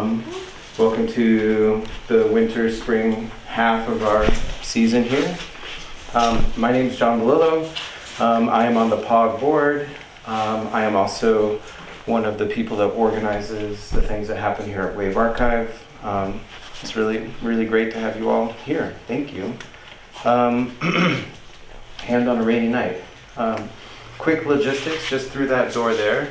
Welcome to the winter spring half of our season here. My name is John Belillo. I am on the POG board. I am also one of the people that organizes the things that happen here at Wave Archive. It's really great to have you all here. Thank you. And on a rainy night. Quick logistics, just through that door there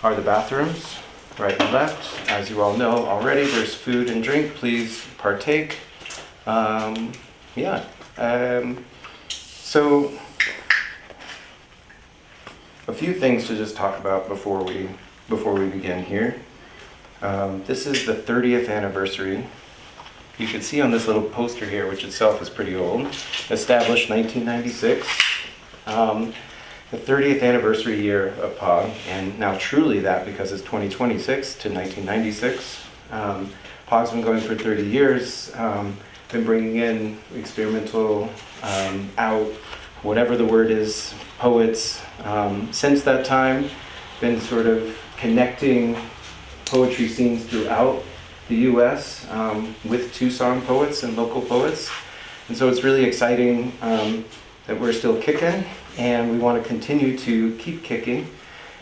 are the bathrooms. Right and left. As you all know already, there's food and drink. Please partake. So a few things to just talk about before we begin here. This is the 30th anniversary. You can see on this little poster here, which itself is pretty old, established 1996. The 30th anniversary year of POG, and now truly that because it's 2026 to 1996. POG's been going for 30 years, been bringing in experimental, out, whatever the word is, poets. Since that time, been sort of connecting poetry scenes throughout the US with Tucson poets and local poets. And so it's really exciting that we're still kicking, and we want to continue to keep kicking.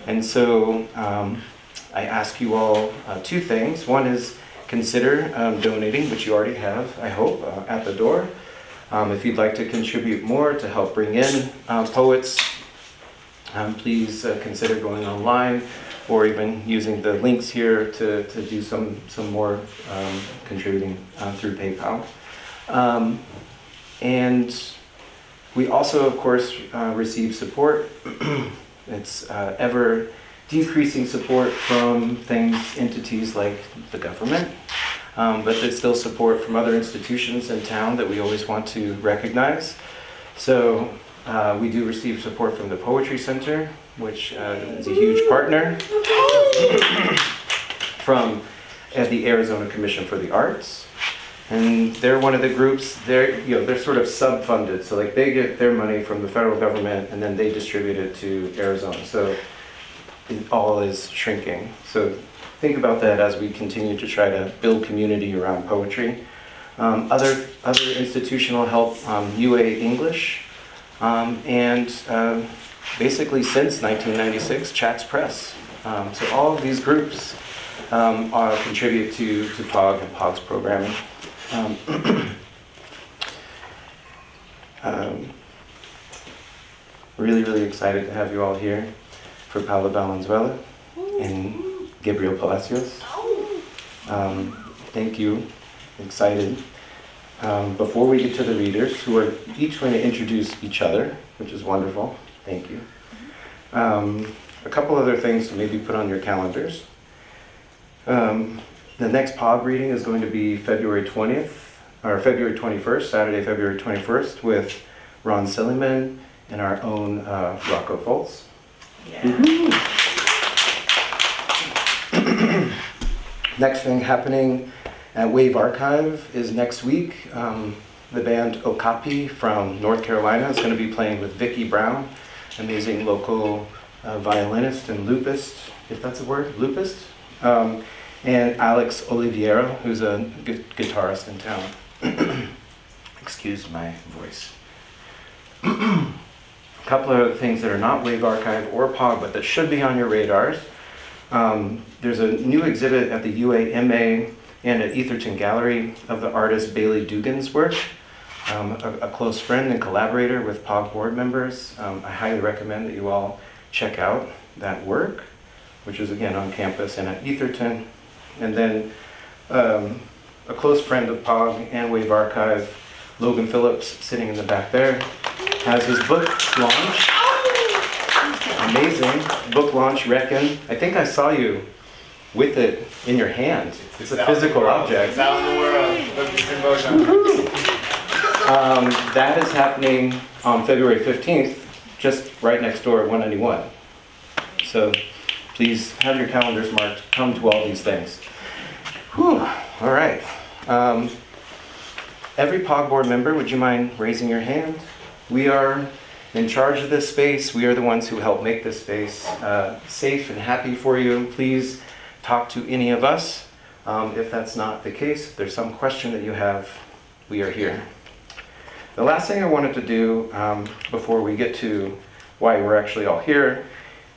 And so I ask you all two things. One is consider donating, which you already have, I hope, at the door. If you'd like to contribute more to help bring in poets, please consider going online or even using the links here to do some more contributing through PayPal. And we also, of course, receive support. It's ever decreasing support from entities like the government, but there's still support from other institutions in town that we always want to recognize. So we do receive support from the Poetry Center, which is a huge partner, from the Arizona Commission for the Arts. And they're one of the groups, they're sort of sub-funded, so like they get their money from the federal government and then they distribute it to Arizona. So it all is shrinking. So think about that as we continue to try to build community around poetry. Other institutional help, UA English, and basically since 1996, Chats Press. So all of these groups contribute to POG and POG's programming. Really excited to have you all here for Paola Valenzuela and Gabriel Palacios. Thank you. Excited. Before we get to the readers, who are each going to introduce each other, which is wonderful. Thank you. A couple other things to maybe put on your calendars. The next POG reading is going to be February 20th, or February 21st, Saturday, February 21st, with Ron Silliman and our own Rocco Foltz. Yeah. Next thing happening at Wave Archive is next week. The band Okapi from North Carolina is going to be playing with Vicki Brown, amazing local violinist and lupist, if that's a word, lupist. And Alex Oliviero, who's a guitarist in town. Excuse my voice. A couple of other things that are not Wave Archive or POG, but that should be on your radars. There's a new exhibit at the UAMA and at Etherton Gallery of the artist Bailey Dugan's work, a close friend and collaborator with POG board members. I highly recommend that you all check out that work, which is again on campus and at Etherton. And then a close friend of POG and Wave Archive, Logan Phillips, sitting in the back there, has his book launch. Amazing book launch, Reckon. I think I saw you with it in your hand. It's a physical object. It's out in the world. Look, it's in motion. That is happening on February 15th, just right next door at 191. So please have your calendars marked. Come to all these things. Whew. All right. Every POG board member, would you mind raising your hand? We are in charge of this space. We are the ones who help make this space safe and happy for you. Please talk to any of us If that's not the case, if there's some question that you have, we are here. The last thing I wanted to do before we get to why we're actually all here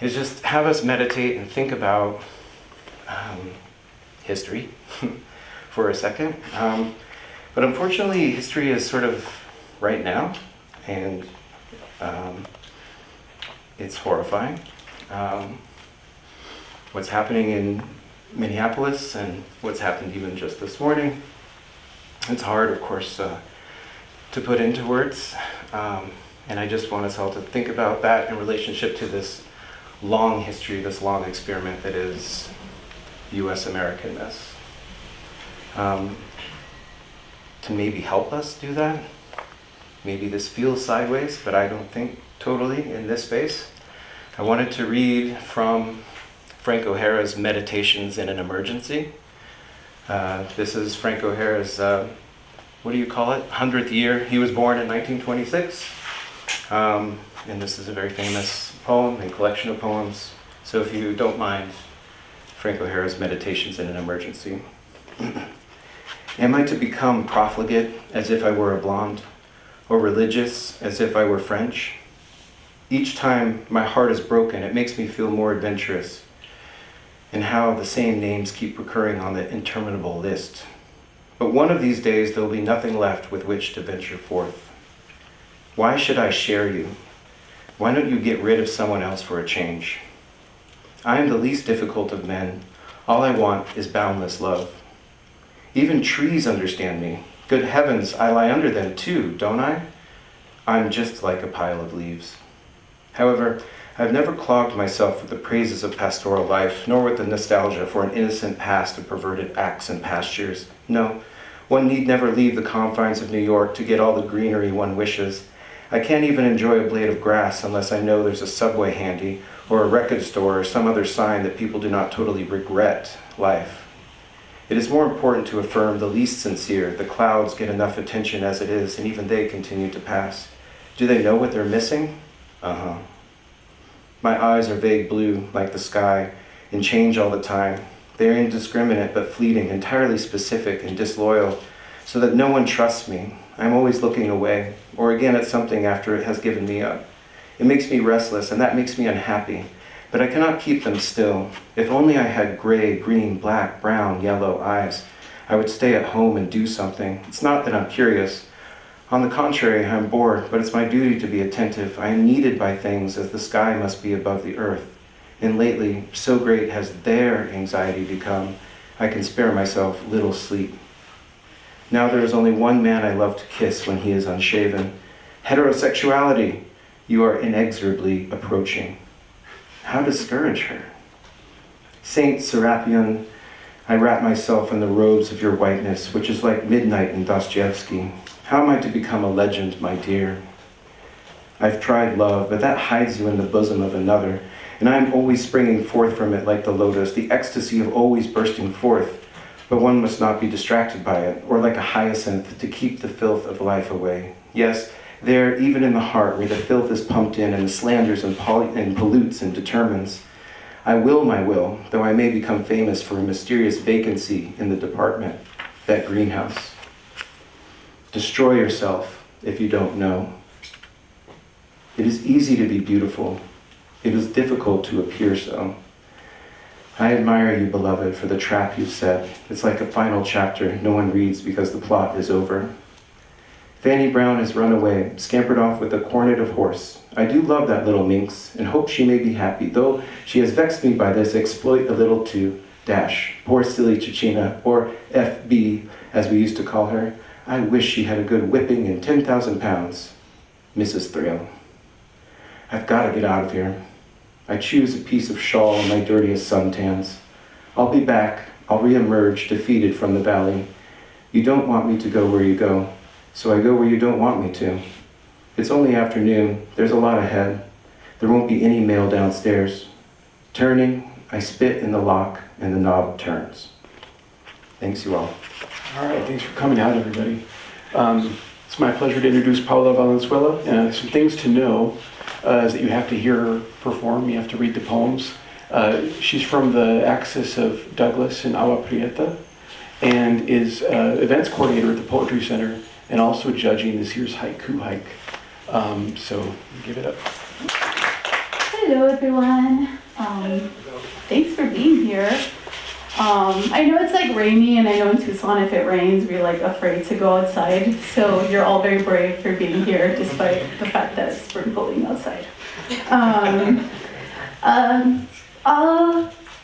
is just have us meditate and think about history for a second. But unfortunately, history is sort of right now, and it's horrifying. What's happening in Minneapolis and what's happened even just this morning. It's hard, of course, to put into words, and I just want us all to think about that in relationship to this long history, this long experiment that is U.S. Americanness. To maybe help us do that. Maybe this feels sideways, but I don't think totally in this space. I wanted to read from Frank O'Hara's Meditations in an Emergency. This is Frank O'Hara's, what do you call it, 100th year. He was born in 1926, and this is a very famous poem and collection of poems. So if you don't mind, Frank O'Hara's Meditations in an Emergency. Am I to become profligate as if I were a blonde, or religious as if I were French? Each time my heart is broken, it makes me feel more adventurous, and how the same names keep recurring on the interminable list. But one of these days there will be nothing left with which to venture forth. Why should I share you? Why don't you get rid of someone else for a change? I am the least difficult of men. All I want is boundless love. Even trees understand me. Good heavens, I lie under them too, don't I? I'm just like a pile of leaves. However, I've never clogged myself with the praises of pastoral life, nor with the nostalgia for an innocent past of perverted acts and pastures. No, one need never leave the confines of New York to get all the greenery one wishes. I can't even enjoy a blade of grass unless I know there's a subway handy, or a record store, or some other sign that people do not totally regret life. It is more important to affirm the least sincere. The clouds get enough attention as it is, and even they continue to pass. Do they know what they're missing? Uh-huh. My eyes are vague blue, like the sky, and change all the time. They are indiscriminate but fleeting, entirely specific and disloyal, so that no one trusts me. I'm always looking away, or again at something after it has given me up. It makes me restless, and that makes me unhappy. But I cannot keep them still. If only I had gray, green, black, brown, yellow eyes, I would stay at home and do something. It's not that I'm curious. On the contrary, I'm bored, but it's my duty to be attentive. I am needed by things as the sky must be above the earth. And lately, so great has their anxiety become, I can spare myself little sleep. Now there is only one man I love to kiss when he is unshaven. Heterosexuality, you are inexorably approaching. How discourage her? Saint Serapion, I wrap myself in the robes of your whiteness, which is like midnight in Dostoevsky. How am I to become a legend, my dear? I've tried love, but that hides you in the bosom of another, and I am always springing forth from it like the lotus, the ecstasy of always bursting forth. But one must not be distracted by it, or like a hyacinth, to keep the filth of life away. Yes, there, even in the heart, where the filth is pumped in and the slanders and pollutes and determines. I will my will, though I may become famous for a mysterious vacancy in the department, that greenhouse. Destroy yourself if you don't know. It is easy to be beautiful. It is difficult to appear so. I admire you, beloved, for the trap you've set. It's like a final chapter no one reads because the plot is over. Fanny Brown has run away, scampered off with a cornet of horse. I do love that little minx, and hope she may be happy, though she has vexed me by this exploit a little too. Dash, poor silly Chichina, or FB, as we used to call her. I wish she had a good whipping and 10,000 pounds. Mrs. Thrale. I've got to get out of here. I choose a piece of shawl in my dirtiest suntans. I'll be back. I'll re-emerge, defeated from the valley. You don't want me to go where you go, so I go where you don't want me to. It's only afternoon. There's a lot ahead. There won't be any mail downstairs. Turning, I spit in the lock, and the knob turns. Thanks, you all. All right, thanks for coming out, everybody. It's my pleasure to introduce Paola Valenzuela. Some things to know is that you have to hear her perform. You have to read the poems. She's from the axis of Douglas and Agua Prieta, and is events coordinator at the Poetry Center and also judging this year's haiku hike. So give it up. Hello everyone. Thanks for being here. I know it's like rainy, and I know in Tucson if it rains we're like afraid to go outside. So you're all very brave for being here despite the fact that it's sprinkling outside.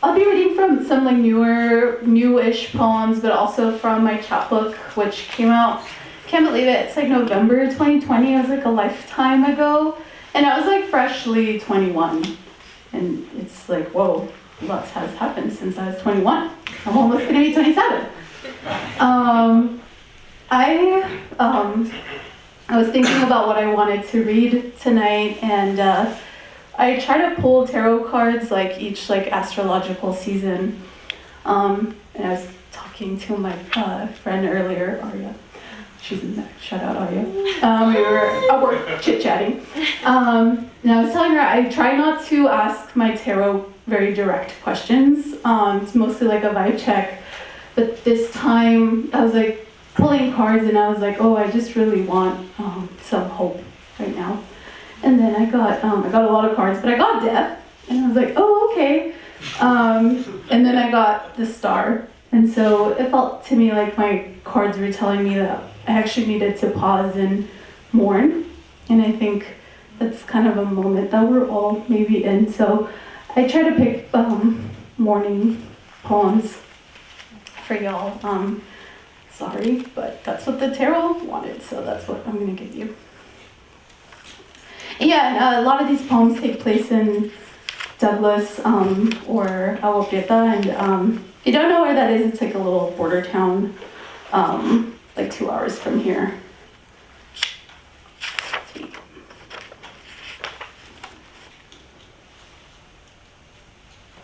I'll be reading from some like newish poems, but also from my chapbook, which came out, can't believe it, it's like November 2020. It was like a lifetime ago, and I was like freshly 21, and it's like, whoa, lots has happened since I was 21. I'm almost gonna be 27. I was thinking about what I wanted to read tonight, and I try to pull tarot cards like each like astrological season. And I was talking to my friend earlier, Arya. She's in there. Shout out Arya. We were at work chit-chatting. And I was telling her I try not to ask my tarot very direct questions. It's mostly like a vibe check. But this time I was like pulling cards, and I was like, oh, I just really want some hope right now. And then I got a lot of cards, but I got death, and I was like, oh, okay. And then I got the star, and so it felt to me like my cards were telling me that I actually needed to pause and mourn, and I think that's kind of a moment that we're all maybe in. So I try to pick mourning poems for y'all. Sorry, but that's what the tarot wanted, so that's what I'm gonna give you. Yeah, and a lot of these poems take place in Douglas or Agua Prieta, and if you don't know where that is, it's like a little border town, like 2 hours from here.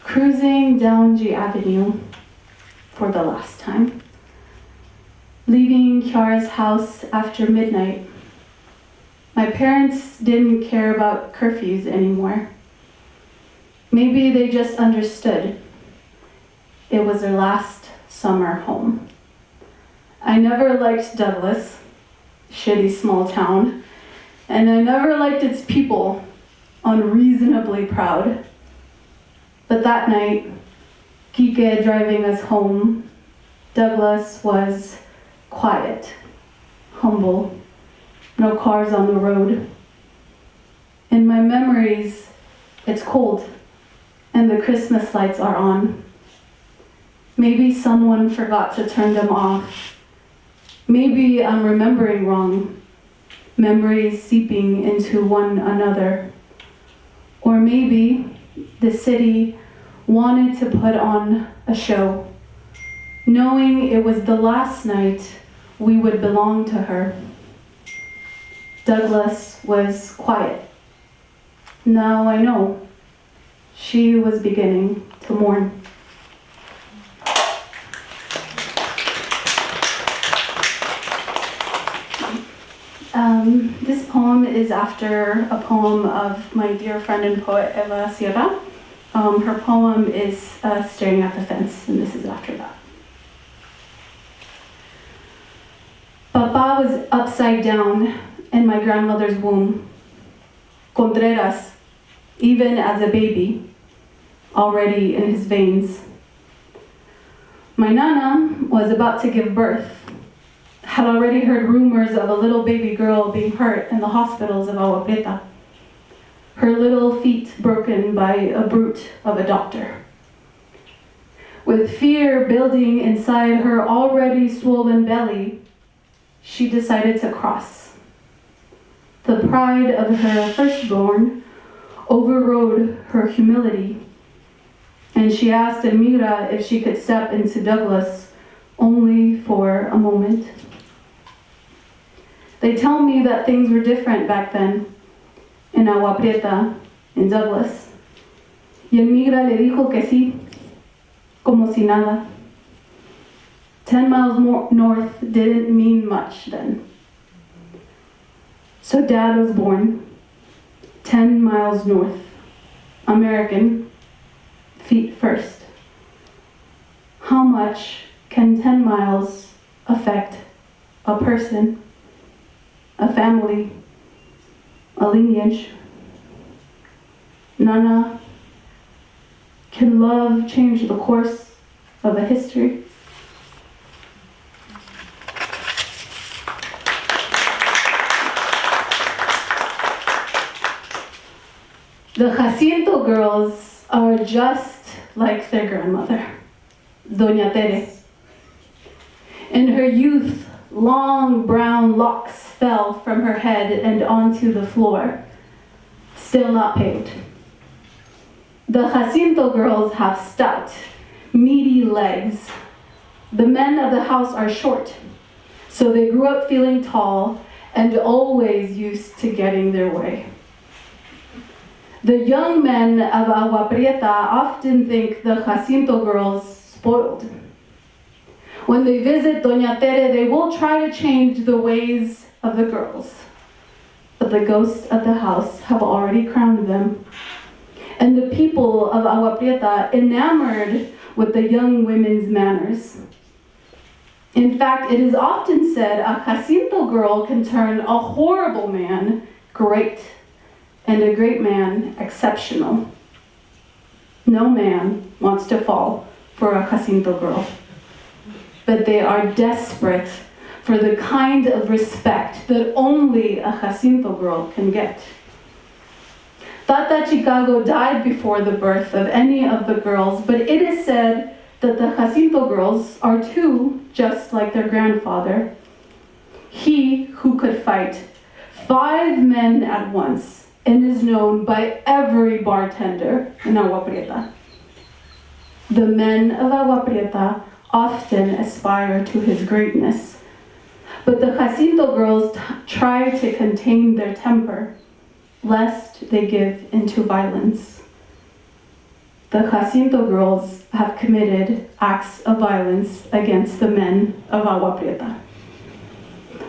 Cruising down G Avenue for the last time, leaving Kiara's house after midnight. My parents didn't care about curfews anymore. Maybe they just understood. It was their last summer home. I never liked Douglas, shitty small town, and I never liked its people, unreasonably proud. But that night, Kike driving us home, Douglas was quiet, humble. No cars on the road. In my memories, it's cold, and the Christmas lights are on. Maybe someone forgot to turn them off. Maybe I'm remembering wrong, memories seeping into one another. Or maybe the city wanted to put on a show, knowing it was the last night we would belong to her. Douglas was quiet. Now I know. She was beginning to mourn. This poem is after a poem of my dear friend and poet Eva Sierra. Her poem is Staring at the Fence, and this is after that. Papa was upside down in my grandmother's womb. Contreras, even as a baby, already in his veins. My nana was about to give birth, had already heard rumors of a little baby girl being hurt in the hospitals of Agua Prieta. Her little feet broken by a brute of a doctor. With fear building inside her already swollen belly, she decided to cross. The pride of her firstborn overrode her humility, and she asked Elmira if she could step into Douglas only for a moment. They tell me that things were different back then, in Agua Prieta, in Douglas. Y Elmira le dijo que sí, como si nada. 10 miles more north didn't mean much then. So Dad was born 10 miles north, American, feet first. How much can 10 miles affect a person, a family, a lineage? Nana, can love change the course of a history? The Jacinto girls are just like their grandmother, Doña Tere. In her youth, long brown locks fell from her head and onto the floor, still not paved. The Jacinto girls have stout, meaty legs. The men of the house are short, so they grew up feeling tall and always used to getting their way. The young men of Agua Prieta often think the Jacinto girls spoiled. When they visit Doña Tere, they will try to change the ways of the girls, but the ghosts of the house have already crowned them. And the people of Agua Prieta enamored with the young women's manners. In fact, it is often said a Jacinto girl can turn a horrible man great and a great man exceptional. No man wants to fall for a Jacinto girl, but they are desperate for the kind of respect that only a Jacinto girl can get. Tata Chicago died before the birth of any of the girls, but it is said that the Jacinto girls are too just like their grandfather. He who could fight 5 men at once and is known by every bartender in Agua Prieta. The men of Agua Prieta often aspire to his greatness, but the Jacinto girls try to contain their temper, lest they give into violence. The Jacinto girls have committed acts of violence against the men of Agua Prieta.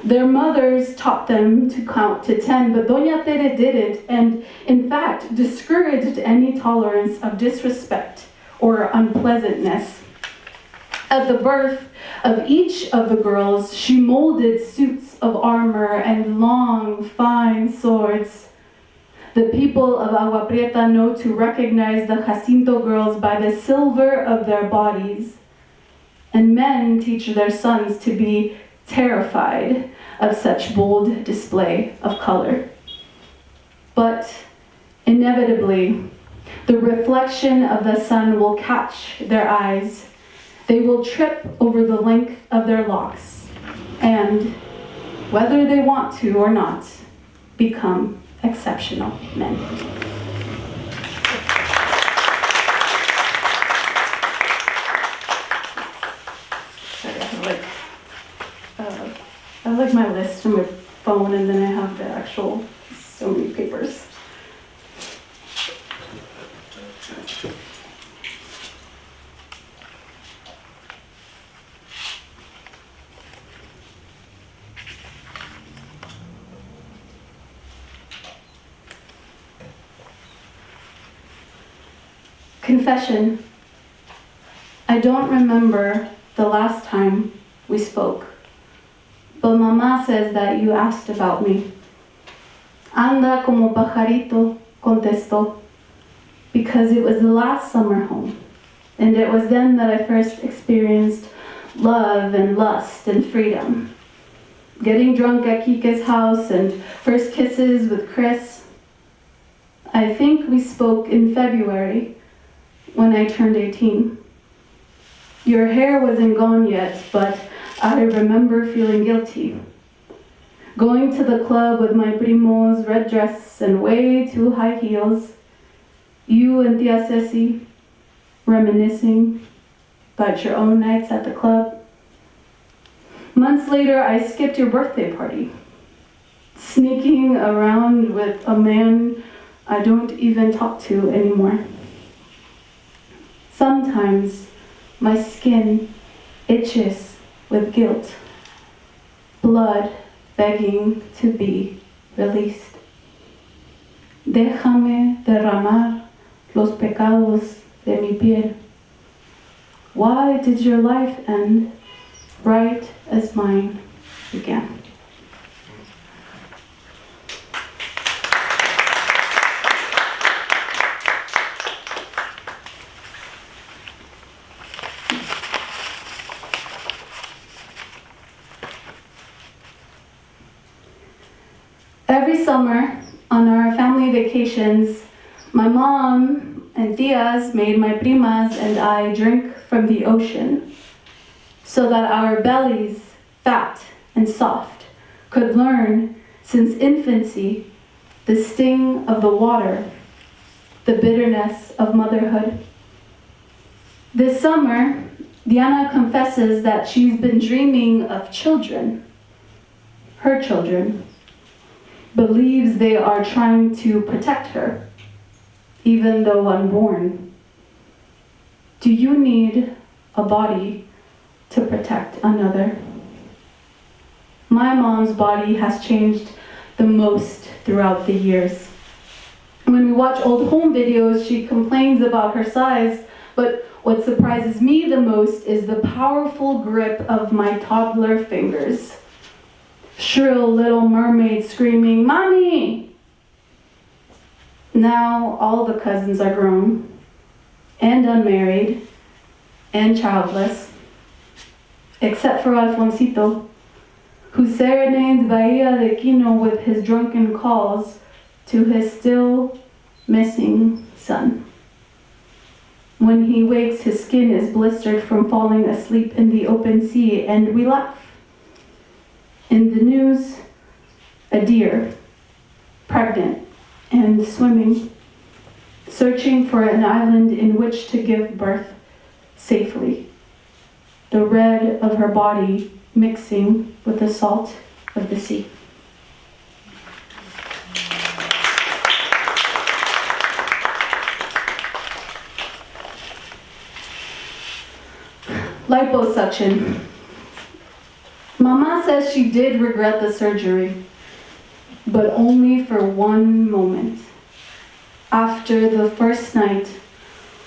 Their mothers taught them to count to 10, but Doña Tere didn't, and in fact discouraged any tolerance of disrespect or unpleasantness. At the birth of each of the girls, she molded suits of armor and long, fine swords. The people of Agua Prieta know to recognize the Jacinto girls by the silver of their bodies, and men teach their sons to be terrified of such bold display of color. But inevitably, the reflection of the sun will catch their eyes. They will trip over the length of their locks, and, whether they want to or not, become exceptional men. Sorry, I have like my list on my phone, and then I have the actual so many papers. Confession. I don't remember the last time we spoke, but Mama says that you asked about me. Anda como pajarito, contestó, because it was the last summer home, and it was then that I first experienced love and lust and freedom. Getting drunk at Kike's house and first kisses with Chris. I think we spoke in February, when I turned 18. Your hair wasn't gone yet, but I remember feeling guilty. Going to the club with my primo's red dress and way too high heels. You and Tia Ceci reminiscing about your own nights at the club. Months later, I skipped your birthday party, sneaking around with a man I don't even talk to anymore. Sometimes my skin itches with guilt, blood begging to be released. Déjame derramar los pecados de mi piel. Why did your life end? right as mine began. Every summer, on our family vacations, my mom and tias made my primas and I drink from the ocean so that our bellies, fat and soft, could learn since infancy the sting of the water, the bitterness of motherhood. This summer, Diana confesses that she's been dreaming of children, her children, believes they are trying to protect her, even though unborn. Do you need a body to protect another? My mom's body has changed the most throughout the years. When we watch old home videos, she complains about her size, but what surprises me the most is the powerful grip of my toddler fingers. Shrill little mermaid screaming, "Mommy!" Now all the cousins are grown and unmarried and childless, except for Alfonsito, who serenades Bahia de Quino with his drunken calls to his still missing son. When he wakes, his skin is blistered from falling asleep in the open sea, and we laugh. In the news, a deer, pregnant and swimming, searching for an island in which to give birth safely. The red of her body mixing with the salt of the sea. Liposuction. Mama says she did regret the surgery, but only for one moment. After the first night,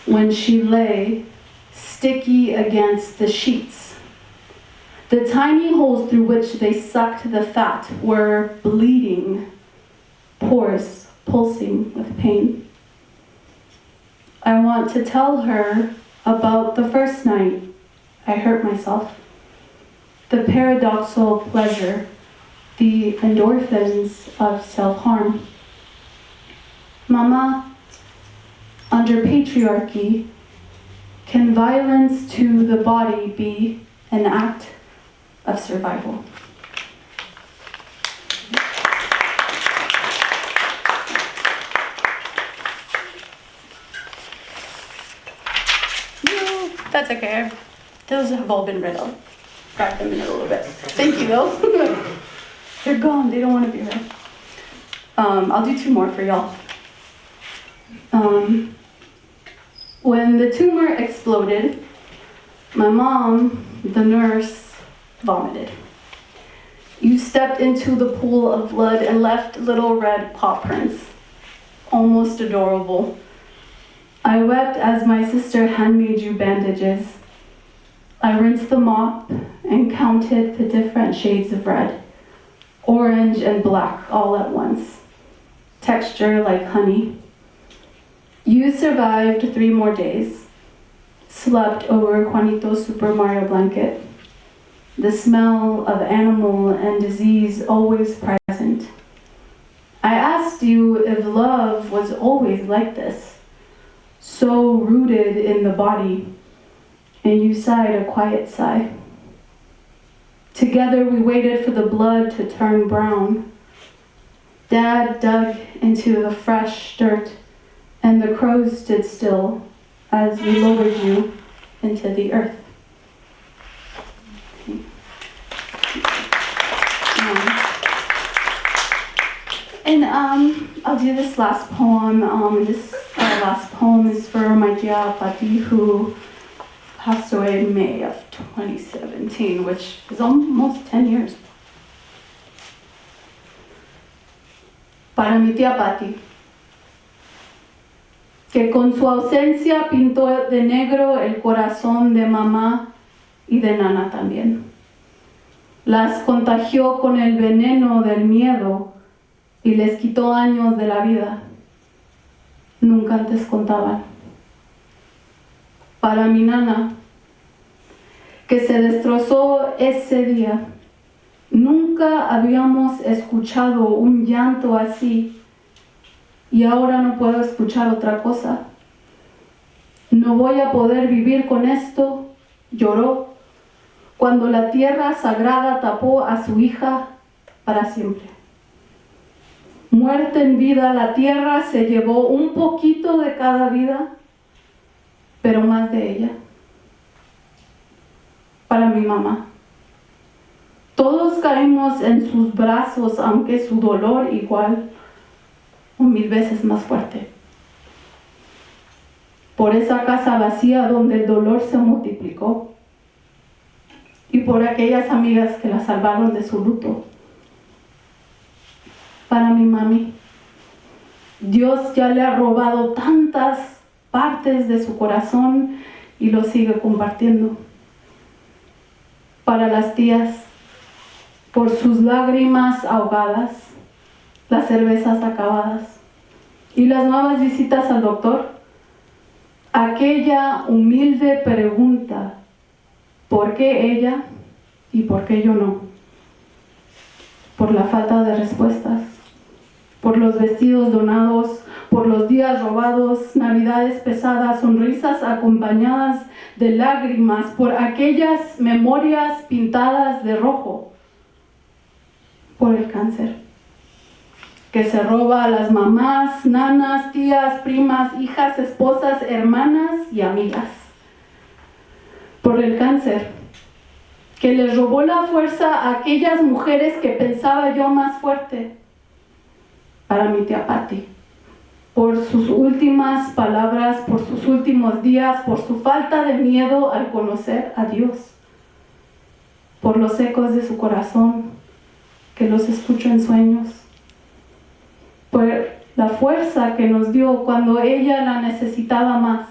when she lay sticky against the sheets. The tiny holes through which they sucked the fat were bleeding, pores pulsing with pain. I want to tell her about the first night I hurt myself. The paradoxical pleasure, the endorphins of self-harm. Mama, under patriarchy, can violence to the body be an act of survival? No, that's okay. Those have all been read out. Got them in a little bit. Thank you, though. They're gone. They don't want to be read. I'll do two more for y'all. When the tumor exploded, my mom, the nurse, vomited. You stepped into the pool of blood and left little red paw prints. Almost adorable. I wept as my sister handmade you bandages. I rinsed them off and counted the different shades of red, orange and black all at once, texture like honey. You survived 3 more days, slept over Juanito's Super Mario blanket, the smell of animal and disease always present. I asked you if love was always like this, so rooted in the body, and you sighed a quiet sigh. Together we waited for the blood to turn brown. Dad dug into the fresh dirt, and the crows stood still as we lowered you into the earth. I'll do this last poem. This last poem is for my tia Pati, who passed away in May of 2017, which is almost 10 years. Para mi tía Pati, que con su ausencia pintó de negro el corazón de mamá y de Nana también. las contagió con el veneno del miedo y les quitó años de la vida. Nunca antes contaban. Para mi nana, que se destrozó ese día, nunca habíamos escuchado un llanto así y ahora no puedo escuchar otra cosa. No voy a poder vivir con esto, lloró, cuando la tierra sagrada tapó a su hija para siempre. Muerta en vida, la tierra se llevó un poquito de cada vida, pero más de ella. Para mi mamá. Todos caímos en sus brazos, aunque su dolor igual o 1000 veces más fuerte. Por esa casa vacía donde el dolor se multiplicó y por aquellas amigas que la salvaron de su luto. Para mi mami, Dios ya le ha robado tantas partes de su corazón y lo sigue compartiendo. Para las tías, por sus lágrimas ahogadas, las cervezas acabadas y las nuevas visitas al doctor, aquella humilde pregunta, ¿por qué ella y por qué yo no? Por la falta de respuestas, por los vestidos donados, por los días robados, navidades pesadas, sonrisas acompañadas de lágrimas, por aquellas memorias pintadas de rojo, por el cáncer que se roba a las mamás, nanas, tías, primas, hijas, esposas, hermanas y amigas. Por el cáncer que les robó la fuerza a aquellas mujeres que pensaba yo más fuerte. Para mi tía Patti, por sus últimas palabras, por sus últimos días, por su falta de miedo al conocer a Dios, por los ecos de su corazón, que los escucho en sueños, por la fuerza que nos dio cuando ella la necesitaba más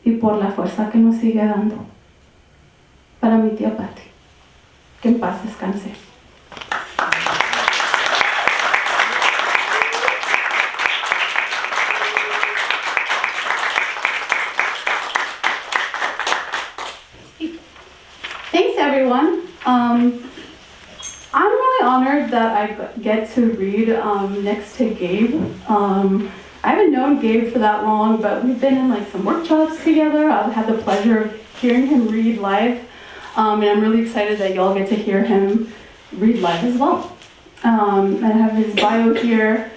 y por la fuerza que nos sigue dando. Para mi tía Patti, que en paz descanse. Thanks, everyone. I'm really honored that I get to read next to Gabe. I haven't known Gabe for that long, but we've been in like some workshops together. I've had the pleasure of hearing him read live, and I'm really excited that y'all get to hear him read live as well. I have his bio here.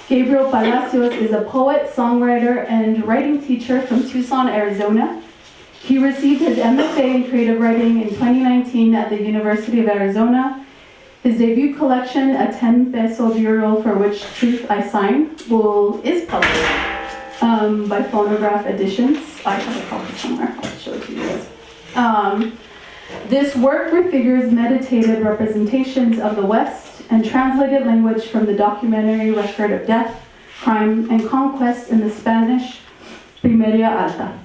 Gabriel Palacios is a poet, songwriter, and writing teacher from Tucson, Arizona. He received his MFA in creative writing in 2019 at the University of Arizona. His debut collection, a 10-peso bureau for which truth I sign, is published by Phonograph Editions. I have a copy somewhere, I'll show it to you guys. This work refigures meditated representations of the West and translated language from the documentary record of death, crime, and conquest in the Spanish Primeria Alta.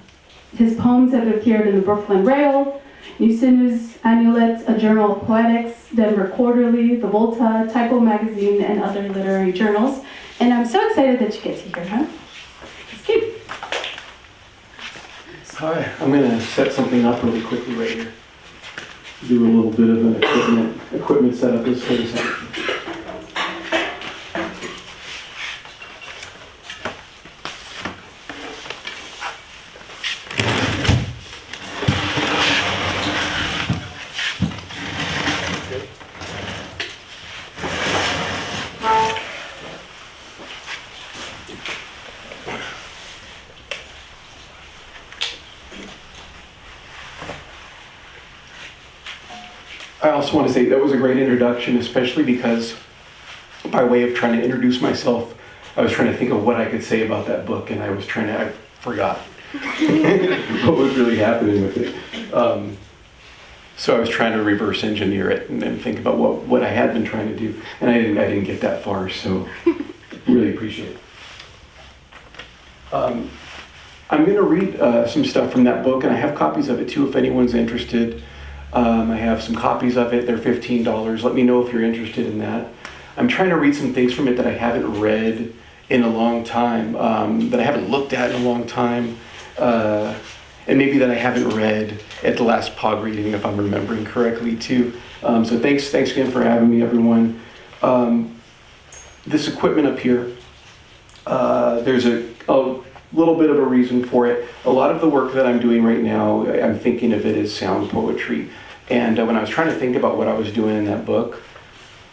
His poems have appeared in the Brooklyn Rail, New Sinus Annulet, a journal of poetics, Denver Quarterly, The Volta, Typo Magazine, and other literary journals. And I'm so excited that you get to hear him. It's cute. Hi, I'm going to set something up really quickly right here. Do a little bit of an equipment setup. Just wait a second. I also want to say that was a great introduction, especially because by way of trying to introduce myself, I was trying to think of what I could say about that book, and I forgot what was really happening with it. So I was trying to reverse engineer it and then think about what I had been trying to do, and I didn't get that far, so really appreciate it. I'm going to read some stuff from that book, and I have copies of it too if anyone's interested. I have some copies of it. They're $15. Let me know if you're interested in that. I'm trying to read some things from it that I haven't read in a long time, that I haven't looked at in a long time, and maybe that I haven't read at the last POG reading, if I'm remembering correctly, too. So thanks again for having me, everyone. This equipment up here, there's a little bit of a reason for it. A lot of the work that I'm doing right now, I'm thinking of it as sound poetry. And when I was trying to think about what I was doing in that book,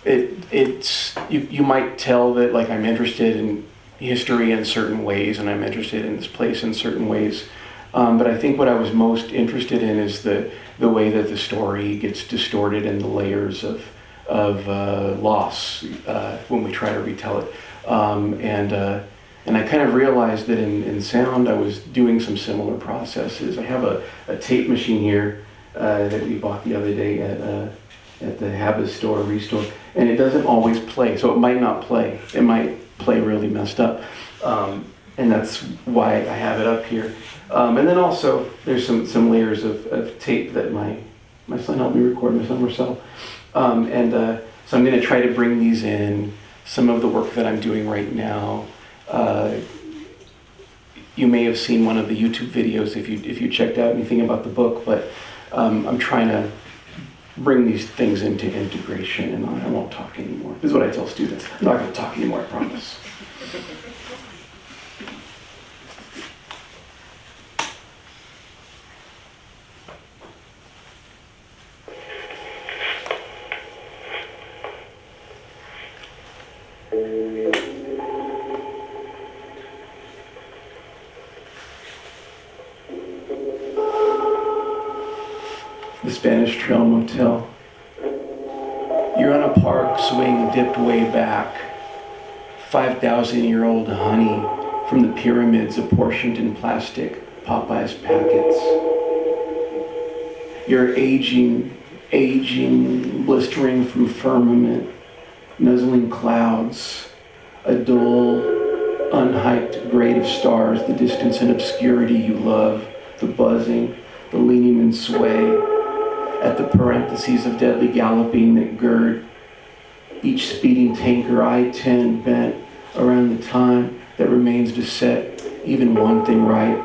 you might tell that like I'm interested in history in certain ways, and I'm interested in this place in certain ways. But I think what I was most interested in is the way that the story gets distorted and the layers of loss when we try to retell it. And I kind of realized that in sound I was doing some similar processes. I have a tape machine here that we bought the other day at the Habit store, Restore, and it doesn't always play, so it might not play. It might play really messed up, and that's why I have it up here. And then also there's some layers of tape that my son helped me record, my son Marcel, so I'm going to try to bring these in. Some of the work that I'm doing right now. You may have seen one of the YouTube videos if you checked out anything about the book, but I'm trying to bring these things into integration, and I won't talk anymore. This is what I tell students. I'm not going to talk anymore, I promise. The Spanish Trail Motel. You're on a park swing dipped way back. 5,000-year-old honey from the pyramids apportioned in plastic Popeyes packets. You're aging, blistering from firmament, nuzzling clouds, a dull, unhyped grade of stars, the distance and obscurity you love, the buzzing, the leaning and sway, at the parentheses of deadly galloping that gird each speeding tanker I-10 bent around the time that remains to set even one thing right.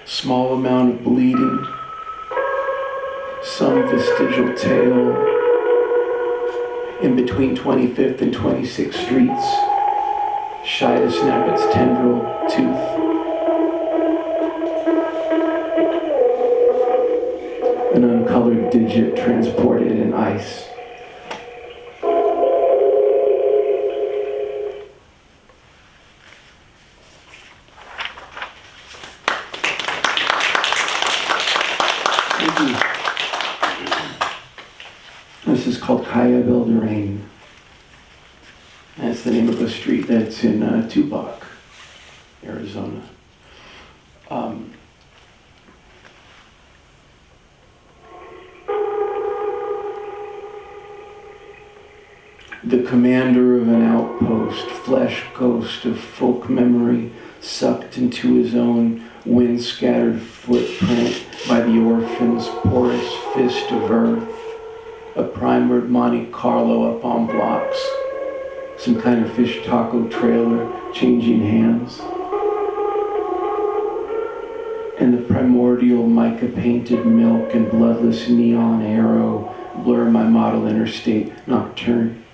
Small amount of bleeding, some vestigial tail in between 25th and 26th streets, shy to snap its tendril tooth. An uncolored digit transported in ice. Thank you. This is called Calle Belderrain. That's the name of a street that's in Tupac, Arizona. The commander of an outpost, flesh ghost of folk memory, sucked into his own wind-scattered footprint by the orphan's porous fist of earth. A primered Monte Carlo up on blocks. Some kind of fish taco trailer changing hands. And the primordial mica-painted milk and bloodless neon arrow blur my model interstate nocturne.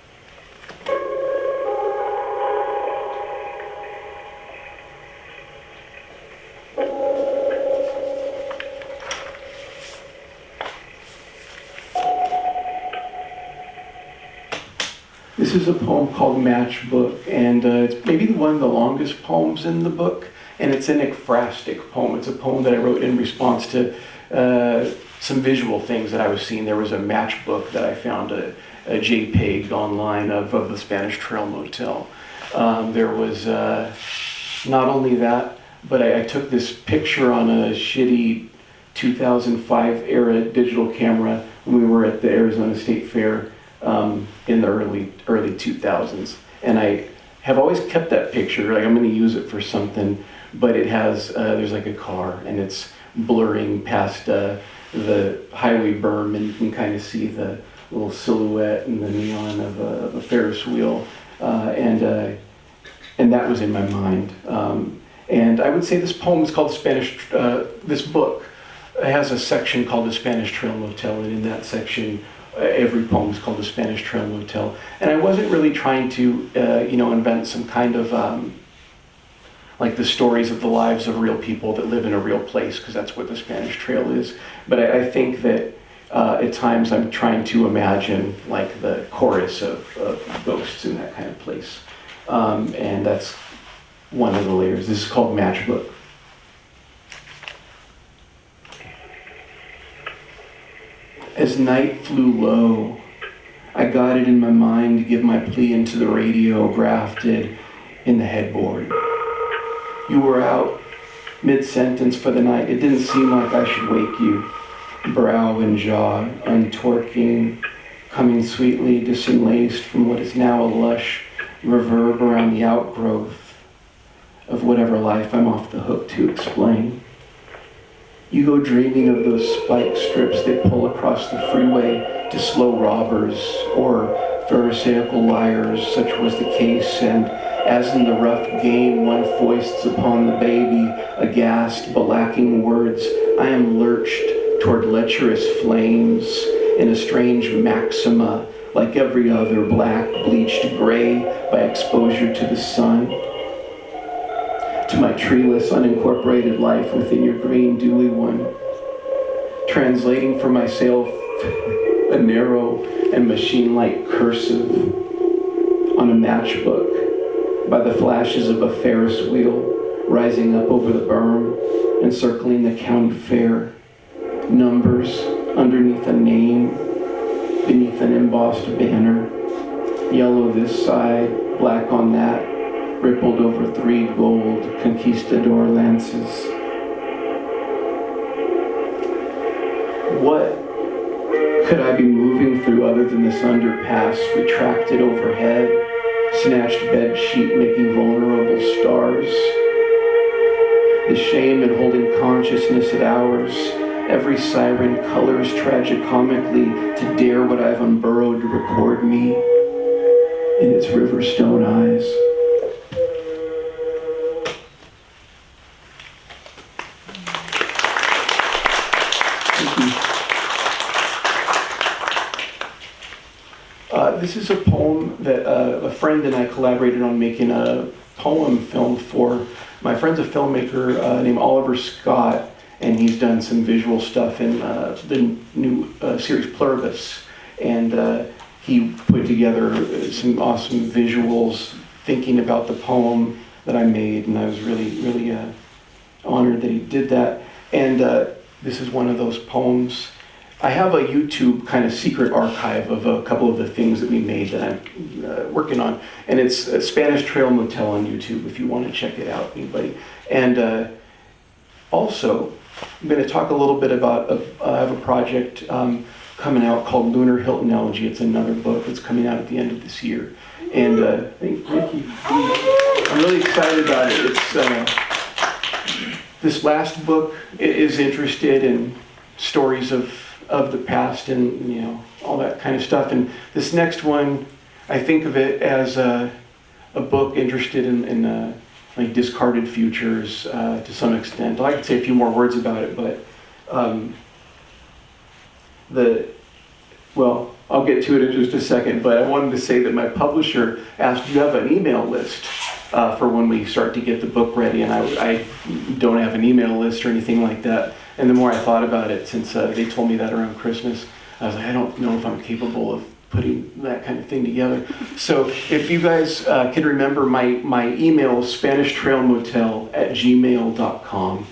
This is a poem called Matchbook, and it's maybe one of the longest poems in the book, and it's an ekphrastic poem. It's a poem that I wrote in response to some visual things that I was seeing. There was a matchbook that I found, a JPEG online of the Spanish Trail Motel. There was not only that, but I took this picture on a shitty 2005 era digital camera when we were at the Arizona State Fair in the early 2000s, and I have always kept that picture. Like, I'm going to use it for something, but it has there's like a car, and it's blurring past the highway berm, and you can kind of see the little silhouette and the neon of a Ferris wheel, and that was in my mind. And I would say this poem is called this book has a section called the Spanish Trail Motel, and in that section, every poem is called the Spanish Trail Motel. And I wasn't really trying to, invent some kind of like the stories of the lives of real people that live in a real place, because that's what the Spanish Trail is. But I think that at times I'm trying to imagine like the chorus of ghosts in that kind of place. And that's one of the layers. This is called Matchbook. As night flew low, I got it in my mind to give my plea into the radio grafted in the headboard. You were out mid-sentence for the night. It didn't seem like I should wake you. Brow and jaw untorquing, coming sweetly disenlaced from what is now a lush reverb around the outgrowth of whatever life I'm off the hook to explain. You go dreaming of those spike strips that pull across the freeway to slow robbers or pharisaical liars, such was the case, and as in the rough game one foists upon the baby, aghast but lacking words, I am lurched toward lecherous flames in a strange maxima, like every other black bleached gray by exposure to the sun. To my treeless, unincorporated life within your green, dewy one, translating for myself a narrow and machine-like cursive on a matchbook by the flashes of a Ferris wheel rising up over the berm, encircling the county fair, numbers underneath a name, beneath an embossed banner, yellow this side, black on that, rippled over 3 gold conquistador lances. What could I be moving through other than this underpass, retracted overhead, snatched bed sheet making vulnerable stars? The shame in holding consciousness at hours, every siren colors tragicomically to dare what I've unburrowed to record me in its riverstone eyes. This is a poem that a friend and I collaborated on making a poem film for. My friend's a filmmaker named Oliver Scott, and he's done some visual stuff in the new series Pluribus. And he put together some awesome visuals thinking about the poem that I made, and I was really honored that he did that. And this is one of those poems. I have a YouTube kind of secret archive of a couple of the things that we made that I'm working on. And it's Spanish Trail Motel on YouTube if you want to check it out, anybody. And also, I'm going to talk a little bit about, I have a project coming out called Lunar Hilton Elegy. It's another book that's coming out at the end of this year. And thank you. I'm really excited about it. It's this last book is interested in stories of the past and all that kind of stuff, and this next one I think of it as a book interested in like discarded futures to some extent. I could say a few more words about it, but I'll get to it in just a second, but I wanted to say that my publisher asked, do you have an email list for when we start to get the book ready? And I don't have an email list or anything like that. And the more I thought about it, since they told me that around Christmas, I was like, I don't know if I'm capable of putting that kind of thing together. So if you guys can remember, my email is SpanishTrailMotel@gmail.com.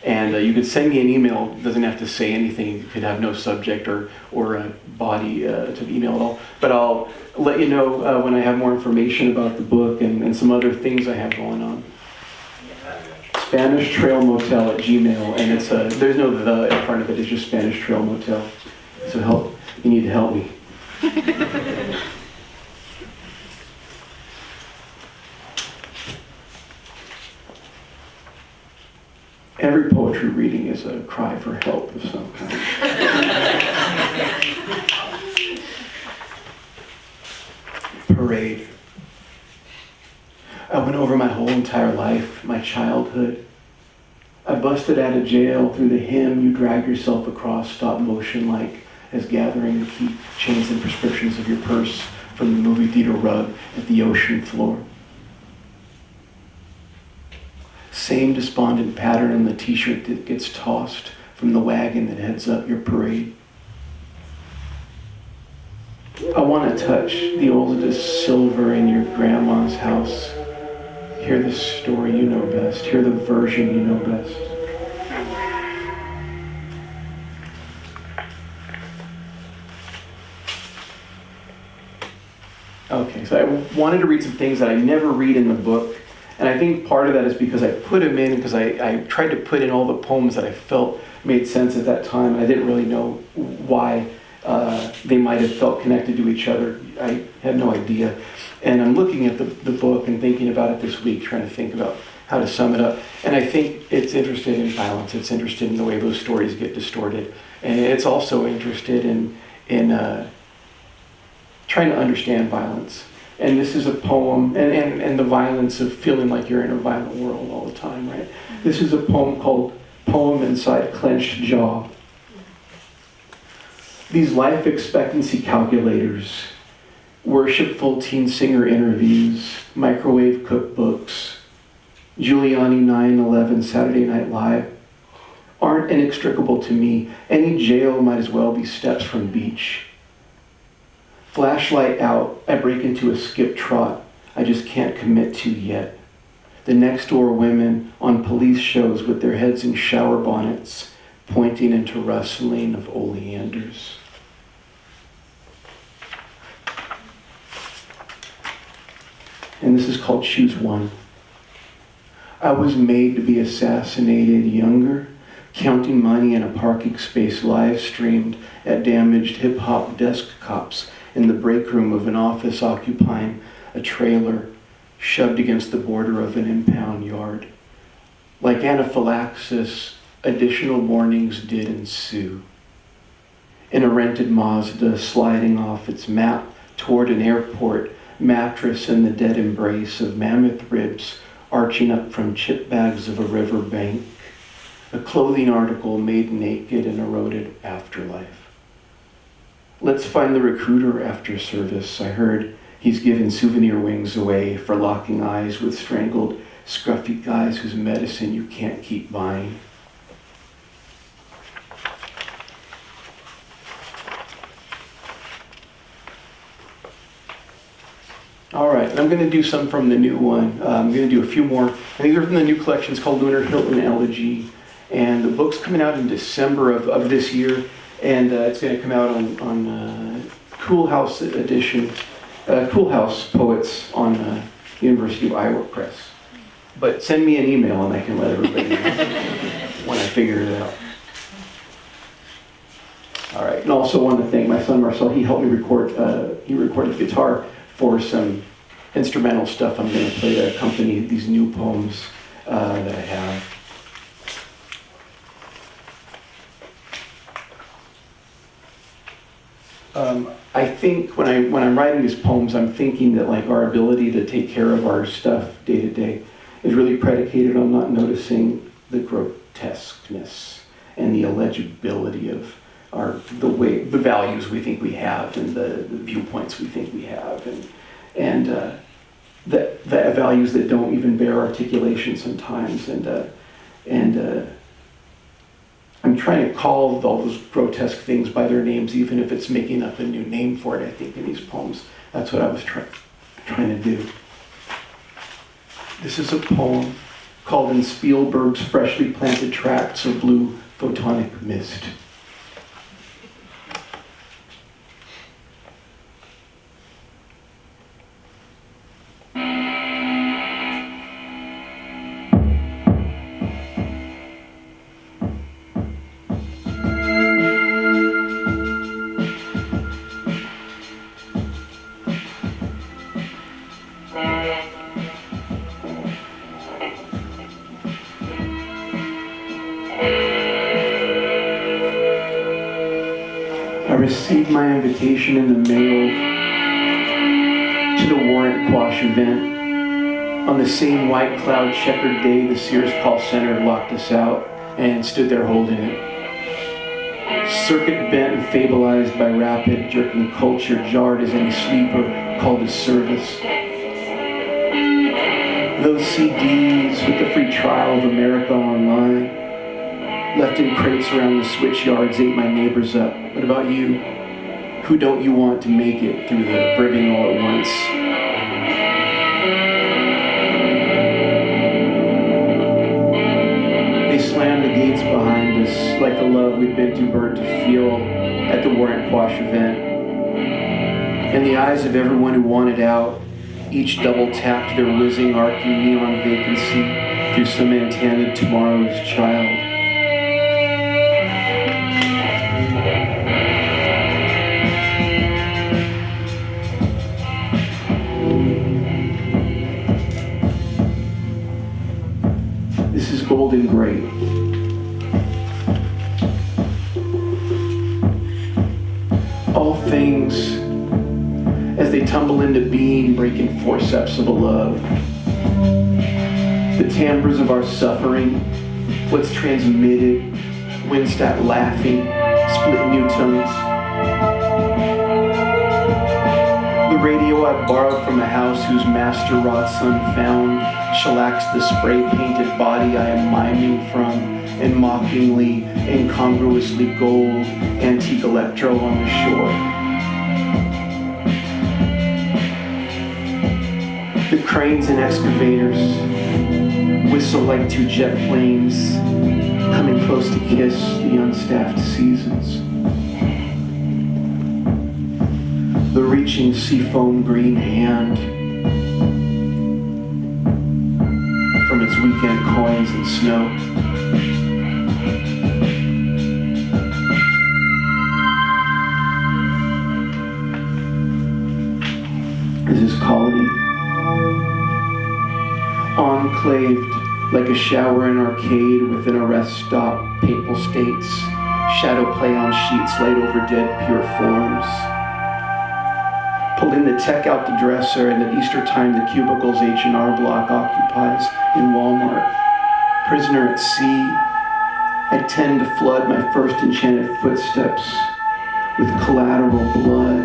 And you could send me an email. It doesn't have to say anything. It could have no subject or a body to the email at all. But I'll let you know when I have more information about the book and some other things I have going on. SpanishTrailMotel@gmail, and it's there's no the in front of it. It's just Spanish Trail Motel. So you need to help me. Every poetry reading is a cry for help of some kind. Parade. I went over my whole entire life, my childhood. I busted out of jail through the hymn you drag yourself across, stop motion like as gathering the key chains and prescriptions of your purse from the movie theater rug at the ocean floor. Same despondent pattern on the t-shirt that gets tossed from the wagon that heads up your parade. I want to touch the oldest silver in your grandma's house. Hear the story you know best. Hear the version you know best. Okay, so I wanted to read some things that I never read in the book. And I think part of that is because I put them in because I tried to put in all the poems that I felt made sense at that time. I didn't really know why they might have felt connected to each other. I had no idea. And I'm looking at the book and thinking about it this week, trying to think about how to sum it up. And I think it's interested in violence. It's interested in the way those stories get distorted. And it's also interested in trying to understand violence. And this is a poem, and the violence of feeling like you're in a violent world all the time, right? This is a poem called Poem Inside Clenched Jaw. These life expectancy calculators, worshipful teen singer interviews, microwave cookbooks, Giuliani 9/11, Saturday Night Live, aren't inextricable to me. Any jail might as well be steps from beach. Flashlight out, I break into a skip trot I just can't commit to yet. The next door women on police shows with their heads in shower bonnets, pointing into rustling of oleanders. And this is called Choose One. I was made to be assassinated younger, counting money in a parking space live streamed at damaged hip-hop desk cops in the break room of an office occupying a trailer shoved against the border of an impound yard. Like anaphylaxis, additional warnings did ensue. In a rented Mazda sliding off its map toward an airport, mattress in the dead embrace of mammoth ribs arching up from chip bags of a riverbank, a clothing article made naked in eroded afterlife. Let's find the recruiter after service. I heard he's given souvenir wings away for locking eyes with strangled, scruffy guys whose medicine you can't keep buying. All right, and I'm going to do some from the new one. I'm going to do a few more. And these are from the new collection. It's called Lunar Hilton Elegy. And the book's coming out in December of this year. And it's going to come out on Cool House edition, Cool House Poets on University of Iowa Press. But send me an email and I can let everybody know when I figure it out. All right, and also want to thank my son Marcel. He helped me record, he recorded guitar for some instrumental stuff I'm going to play to accompany these new poems that I have. I think when I'm writing these poems, I'm thinking that like our ability to take care of our stuff day to day is really predicated on not noticing the grotesqueness and the illegibility of the values we think we have and the viewpoints we think we have and the values that don't even bear articulation sometimes and I'm trying to call all those grotesque things by their names, even if it's making up a new name for it, I think, in these poems. That's what I was trying to do. This is a poem called In Spielberg's Freshly Planted Tracts of Blue Photonic Mist. I received my invitation in the mail to the Warrant Quash event. On the same white cloud checkered day, the Sears call center locked us out and stood there holding it. Circuit bent and fableized by rapid, jerking culture, jarred as any sleeper called his service. Those CDs with the free trial of America online, left in crates around the switch yards, ate my neighbors up. What about you? Who don't you want to make it through the brimming all at once? They slammed the gates behind us like the love we'd been too burnt to feel at the Warrant Quash event. In the eyes of everyone who wanted out, each double-tapped their whizzing, arcing neon vacancy through some antenna tomorrow's child. This is golden great. All things as they tumble into being, breaking forceps of a love. The timbres of our suffering, what's transmitted, Winstat laughing, split new tones. The radio I borrowed from a house whose master wrought son found shellacks the spray-painted body I am miming from, and mockingly, incongruously gold, antique electro on the shore. The cranes and excavators whistle like two jet planes coming close to kiss the unstaffed seasons. The reaching seafoam green hand from its weekend coins and snow. This is quality. Enclaved like a shower in arcade within a rest stop, papal states, shadow play on sheets laid over dead pure forms. Pulling the tech out the dresser, and at Easter time the cubicles H&R Block occupies in Walmart. Prisoner at sea, I tend to flood my first enchanted footsteps with collateral blood.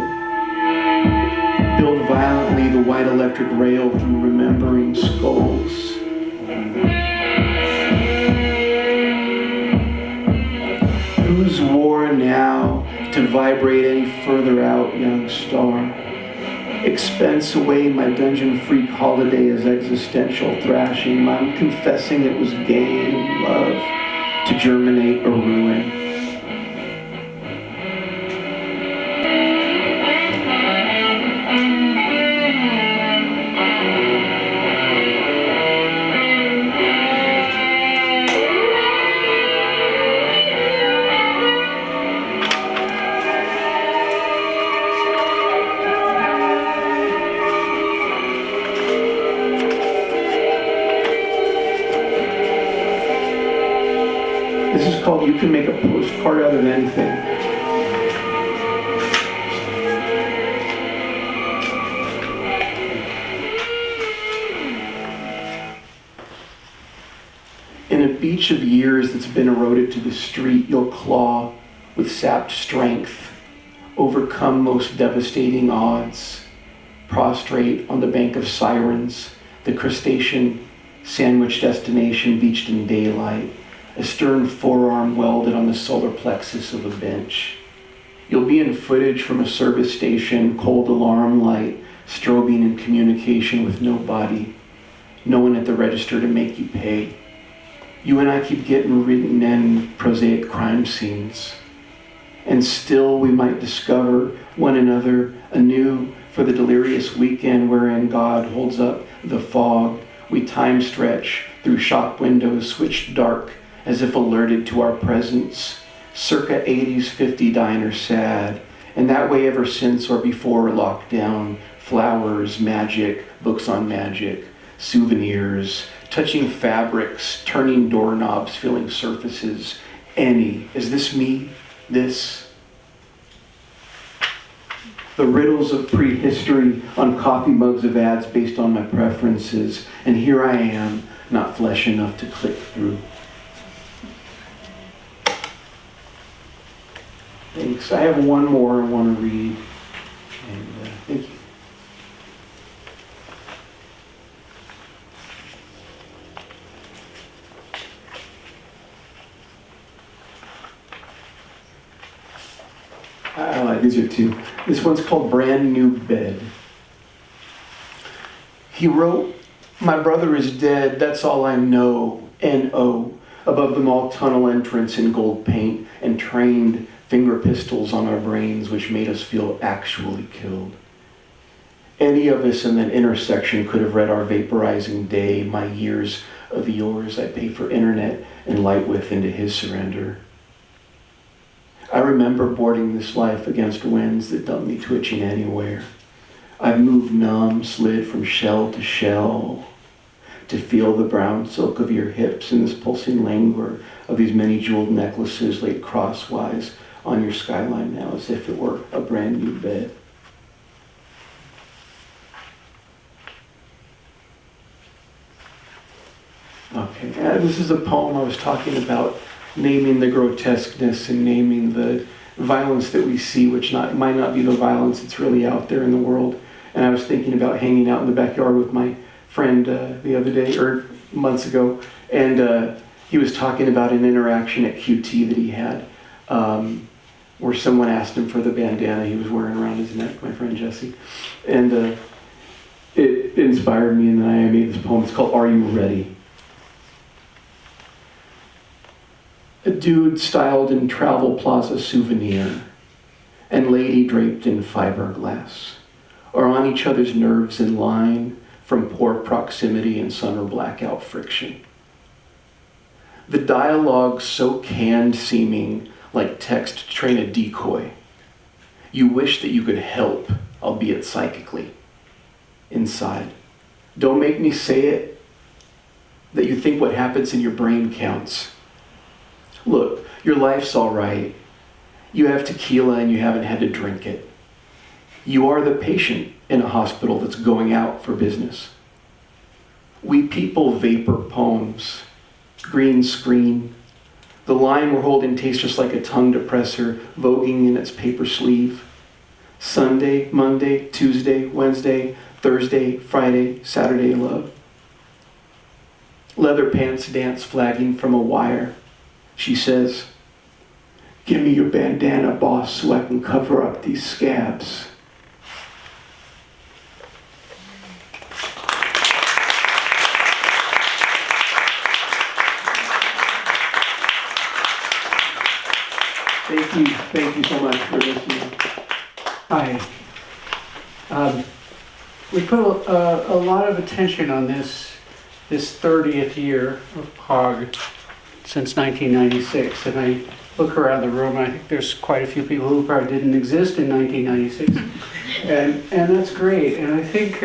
Build violently the white electric rail through remembering skulls. Whose war now to vibrate any further out, young star? Expense away my dungeon freak holiday as existential thrashing. I'm confessing it was game, love, to germinate or ruin. This is called You Can Make a Postcard Out of Anything. In a beach of years that's been eroded to the street, you'll claw with sapped strength, overcome most devastating odds, prostrate on the bank of sirens, the crustacean sandwich destination beached in daylight, a stern forearm welded on the solar plexus of a bench. You'll be in footage from a service station, cold alarm light, strobing in communication with nobody, no one at the register to make you pay. You and I keep getting written in prosaic crime scenes. And still we might discover one another anew for the delirious weekend wherein God holds up the fog. We time stretch through shop windows switched dark as if alerted to our presence. Circa 80s 50 diner sad. And that way ever since or before lockdown. Flowers, magic, books on magic, souvenirs, touching fabrics, turning doorknobs, filling surfaces. Any. Is this me? This? the riddles of prehistory on coffee mugs of ads based on my preferences, and here I am, not flesh enough to click through. Thanks. I have one more I want to read, and thank you. These are two. This one's called Brand New Bed. He wrote, "My brother is dead, that's all I know, N.O. Above the mall tunnel entrance in gold paint and trained finger pistols on our brains which made us feel actually killed. Any of us in that intersection could have read our vaporizing day, my years of yours I pay for internet and light with into his surrender. I remember boarding this life against winds that dump me twitching anywhere. I've moved numb, slid from shell to shell, to feel the brown silk of your hips and this pulsing languor of these many jeweled necklaces laid crosswise on your skyline now as if it were a brand new bed." Okay, this is a poem I was talking about, naming the grotesqueness and naming the violence that we see, which might not be the violence that's really out there in the world. And I was thinking about hanging out in the backyard with my friend the other day, or months ago, and he was talking about an interaction at QT that he had, where someone asked him for the bandana he was wearing around his neck, my friend Jesse. And it inspired me, and then I made this poem. It's called Are You Ready? A dude styled in Travel Plaza souvenir and lady draped in fiberglass are on each other's nerves in line from poor proximity and summer blackout friction. The dialogue so canned seeming like text to train a decoy. You wish that you could help, albeit psychically, inside. Don't make me say it, that you think what happens in your brain counts. Look, your life's all right. You have tequila and you haven't had to drink it. You are the patient in a hospital that's going out for business. We people vapor poems, green screen. The line we're holding tastes just like a tongue depressor voguing in its paper sleeve. Sunday, Monday, Tuesday, Wednesday, Thursday, Friday, Saturday love. Leather pants dance flagging from a wire. She says, "Give me your bandana, boss, so I can cover up these scabs." Thank you so much for listening. Hi. We put a lot of attention on this 30th year of POG since 1996, and I look around the room, and I think there's quite a few people who probably didn't exist in 1996, and that's great. And I think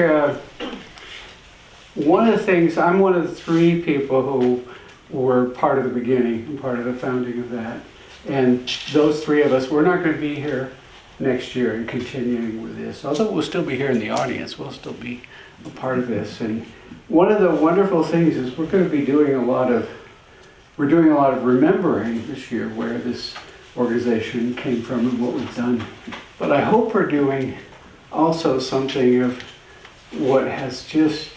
one of the things, I'm one of the 3 people who were part of the beginning and part of the founding of that, and those 3 of us, we're not going to be here next year and continuing with this, although we'll still be here in the audience, we'll still be a part of this. And one of the wonderful things is we're going to be doing a lot of remembering this year where this organization came from and what we've done. But I hope we're doing also something of what has just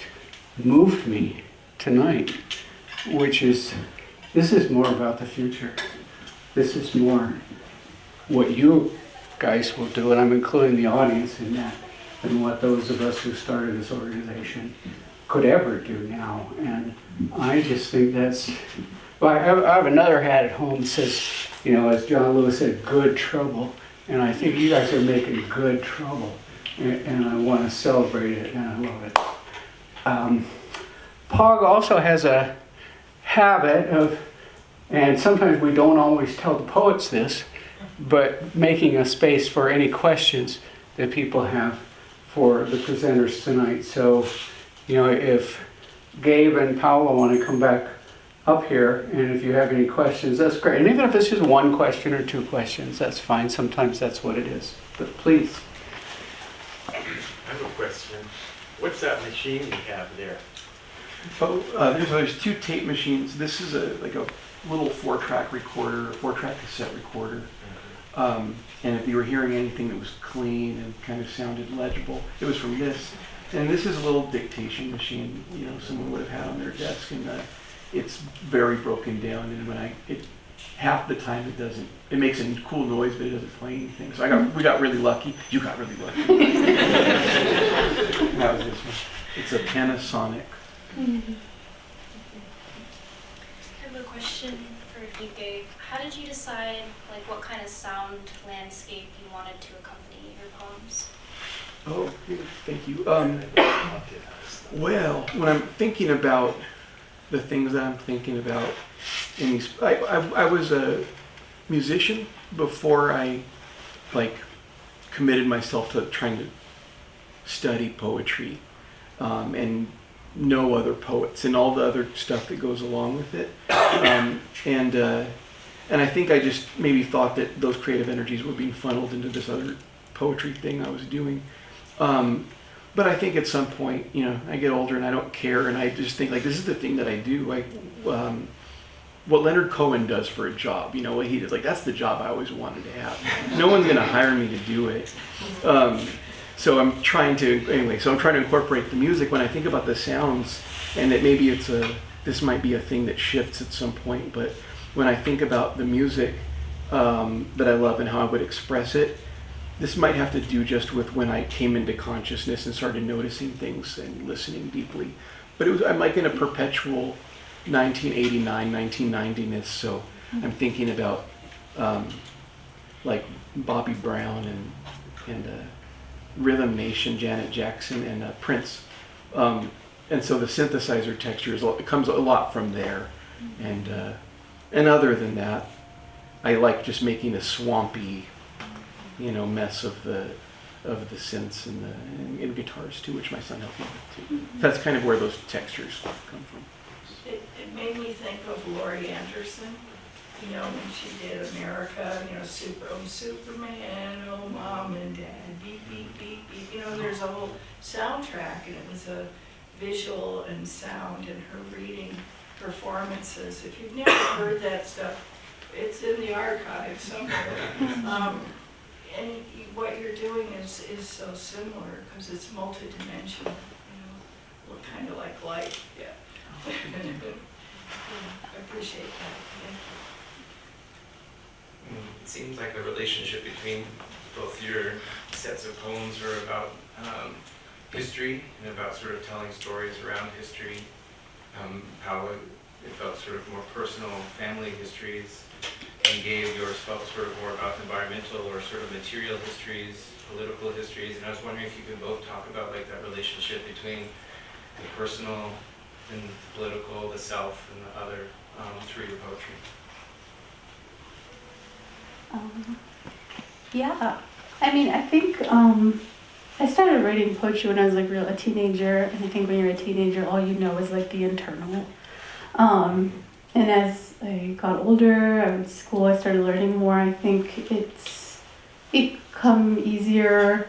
moved me tonight, which is, this is more about the future. This is more what you guys will do, and I'm including the audience in that, than what those of us who started this organization could ever do now. And I just think that's, well, I have another hat at home that says, as John Lewis said, good trouble. And I think you guys are making good trouble. And I want to celebrate it, and I love it. POG also has a habit of, and sometimes we don't always tell the poets this, but making a space for any questions that people have for the presenters tonight. So, if Gabe and Paola want to come back up here, and if you have any questions, that's great. And even if it's just one question or 2 questions, that's fine. Sometimes that's what it is. But please. I have a question. What's that machine you have there? There's two tape machines. This is like a little 4-track recorder, 4-track cassette recorder. And if you were hearing anything that was clean and kind of sounded legible, it was from this. And this is a little dictation machine, you know, someone would have had on their desk, and it's very broken down. And when half the time it makes a cool noise, but it doesn't play anything. So we got really lucky. You got really lucky. That was this one. It's a Panasonic. I have a question for you, Gabe. How did you decide like what kind of sound landscape you wanted to accompany your poems? Oh, thank you. Well, when I'm thinking about the things that I'm thinking about in these, I was a musician before I committed myself to trying to study poetry and know other poets and all the other stuff that goes along with it. And I think I just maybe thought that those creative energies were being funneled into this other poetry thing I was doing. But I think at some point, you know, I get older and I don't care, and I just think like this is the thing that I do. What Leonard Cohen does for a job, you know, what he does, like that's the job I always wanted to have. No one's gonna hire me to do it. So I'm trying to incorporate the music when I think about the sounds, and that maybe this might be a thing that shifts at some point, but when I think about the music that I love and how I would express it, this might have to do just with when I came into consciousness and started noticing things and listening deeply. But I'm like in a perpetual 1989, 1990-ness, so I'm thinking about like Bobby Brown and Rhythm Nation, Janet Jackson, and Prince. And so the synthesizer texture it comes a lot from there. And other than that, I like just making a swampy, you know, mess of the synths and guitars too, which my son helped me with too. That's kind of where those textures come from. It made me think of Laurie Anderson, you know, when she did America, you know, Superman, oh mom and dad, beep, beep, beep, beep. You know, there's a whole soundtrack, and it was a visual and sound, and her reading performances. If you've never heard that stuff, it's in the archive somewhere. And what you're doing is so similar because it's multidimensional, you know, kind of like light. Yeah. I appreciate that. Thank you. It seems like the relationship between both your sets of poems are about history and about sort of telling stories around history. Paola, it felt sort of more personal family histories, and Gabe, yours felt sort of more about environmental or sort of material histories, political histories, and I was wondering if you could both talk about like that relationship between the personal and the political, the self and the other through your poetry. Yeah, I mean, I think I started writing poetry when I was like a teenager, and I think when you're a teenager, all you know is like the internal. And as I got older, I went to school, I started learning more. I think it's become easier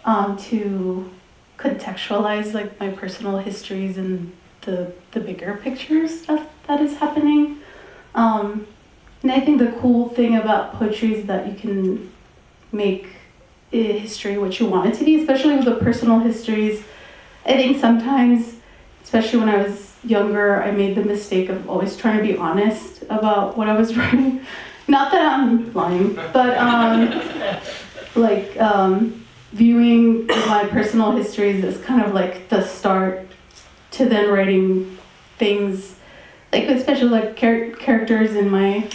to contextualize like my personal histories and the bigger picture stuff that is happening. And I think the cool thing about poetry is that you can make history what you want it to be, especially with the personal histories. I think sometimes, especially when I was younger, I made the mistake of always trying to be honest about what I was writing. Not that I'm lying, but viewing my personal histories as kind of like the start to then writing things, like especially like characters in my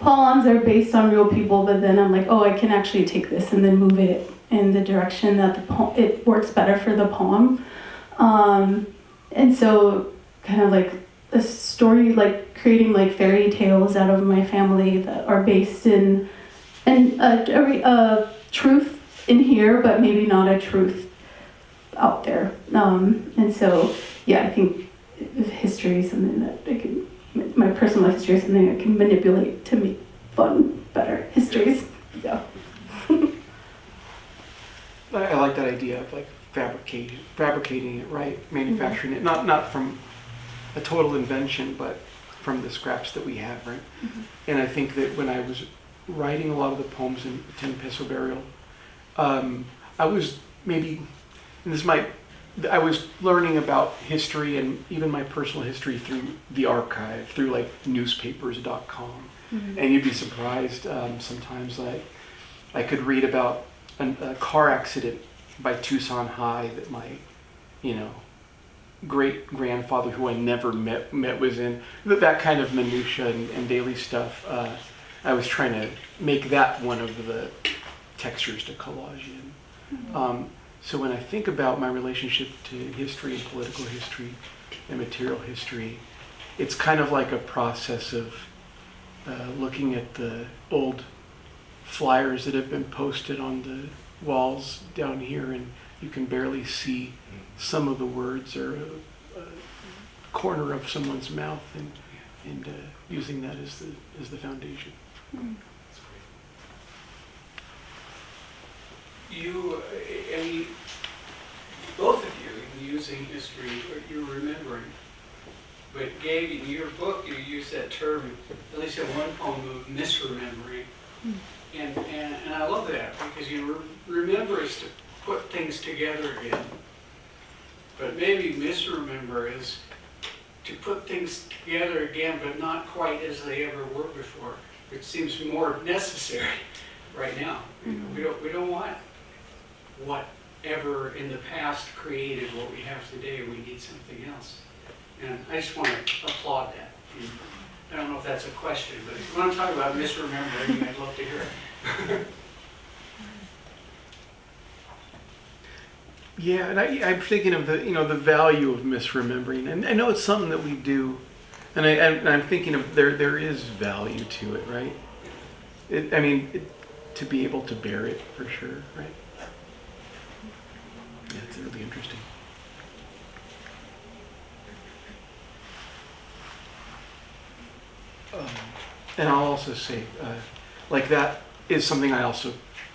poems are based on real people, but then I'm like, oh, I can actually take this and then move it in the direction that it works better for the poem. And so kind of like a story, like creating like fairy tales out of my family that are based in a truth in here, but maybe not a truth out there. And so, yeah, I think history is something that I can, my personal history is something I can manipulate to make fun, better histories. Yeah. I like that idea of like fabricating it, right? Manufacturing it, not from a total invention, but from the scraps that we have, right? And I think that when I was writing a lot of the poems in Ten Peso Burial, I was maybe, and this might, I was learning about history and even my personal history through the archive, through like newspapers.com. And you'd be surprised sometimes, like I could read about a car accident by Tucson High that my, great grandfather, who I never met was in. That kind of minutia and daily stuff. I was trying to make that one of the textures to collage in. So when I think about my relationship to history and political history and material history, it's kind of like a process of looking at the old flyers that have been posted on the walls down here, and you can barely see some of the words or a corner of someone's mouth, and using that as the foundation. You, both of you, using history, you're remembering. But Gabe, in your book, you use that term, at least in one poem, of misremembering. And I love that, because you remember is to put things together again. But maybe misremember is to put things together again, but not quite as they ever were before. It seems more necessary right now. We don't want whatever in the past created what we have today. We need something else. And I just want to applaud that. I don't know if that's a question, but if you want to talk about misremembering, I'd love to hear it. Yeah, and I'm thinking of the value of misremembering, and I know it's something that we do, and I'm thinking of there is value to it, right? To be able to bear it for sure, right? Yeah, it's really interesting. And I'll also say, like that is something I also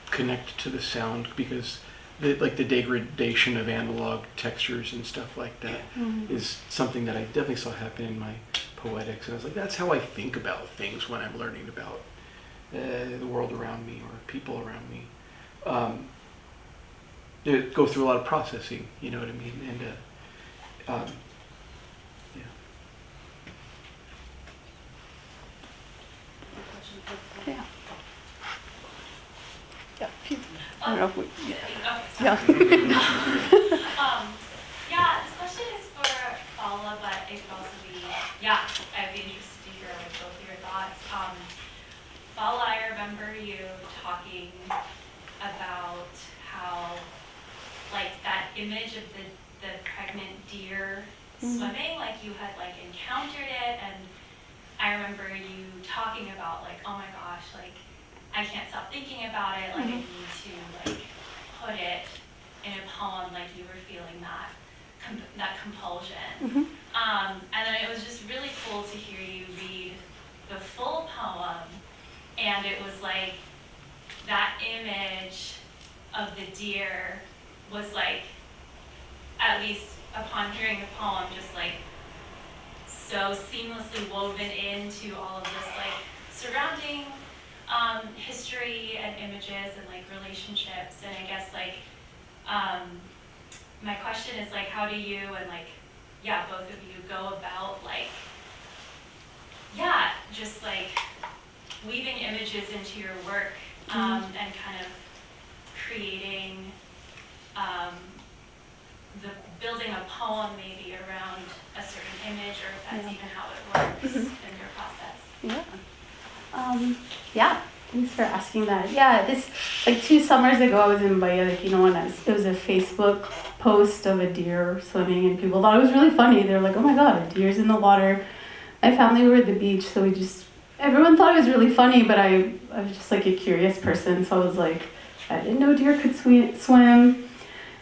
connect to the sound, because the degradation of analog textures and stuff like that is something that I definitely saw happen in my poetics. And I was like, that's how I think about things when I'm learning about the world around me or people around me. It goes through a lot of processing, you know what I mean? And yeah. Yeah. Yeah. I don't know if we, Yeah. Yeah, this question is for Paola, but it could also be, I'd be interested to hear like both of your thoughts. Paola, I remember you talking about how, like, that image of the pregnant deer swimming, like you had like encountered it, and I remember you talking about like, oh my gosh, like I can't stop thinking about it, like I need to like put it in a poem, like you were feeling that compulsion. And then it was just really cool to hear you read the full poem, and it was like that image of the deer was like, at least upon hearing the poem, just like so seamlessly woven into all of this like surrounding history and images and like relationships. And I guess like my question is like, how do you and like both of you go about like just like weaving images into your work and kind of creating building a poem maybe around a certain image, or if that's even how it works in your process. Thanks for asking that. Yeah, this, like 2 summers ago, I was in Bahia de Quino, and it was a Facebook post of a deer swimming, and people thought it was really funny. They were like, oh my God, a deer's in the water. My family were at the beach, so everyone thought it was really funny, but I was just like a curious person, so I was like, I didn't know deer could swim.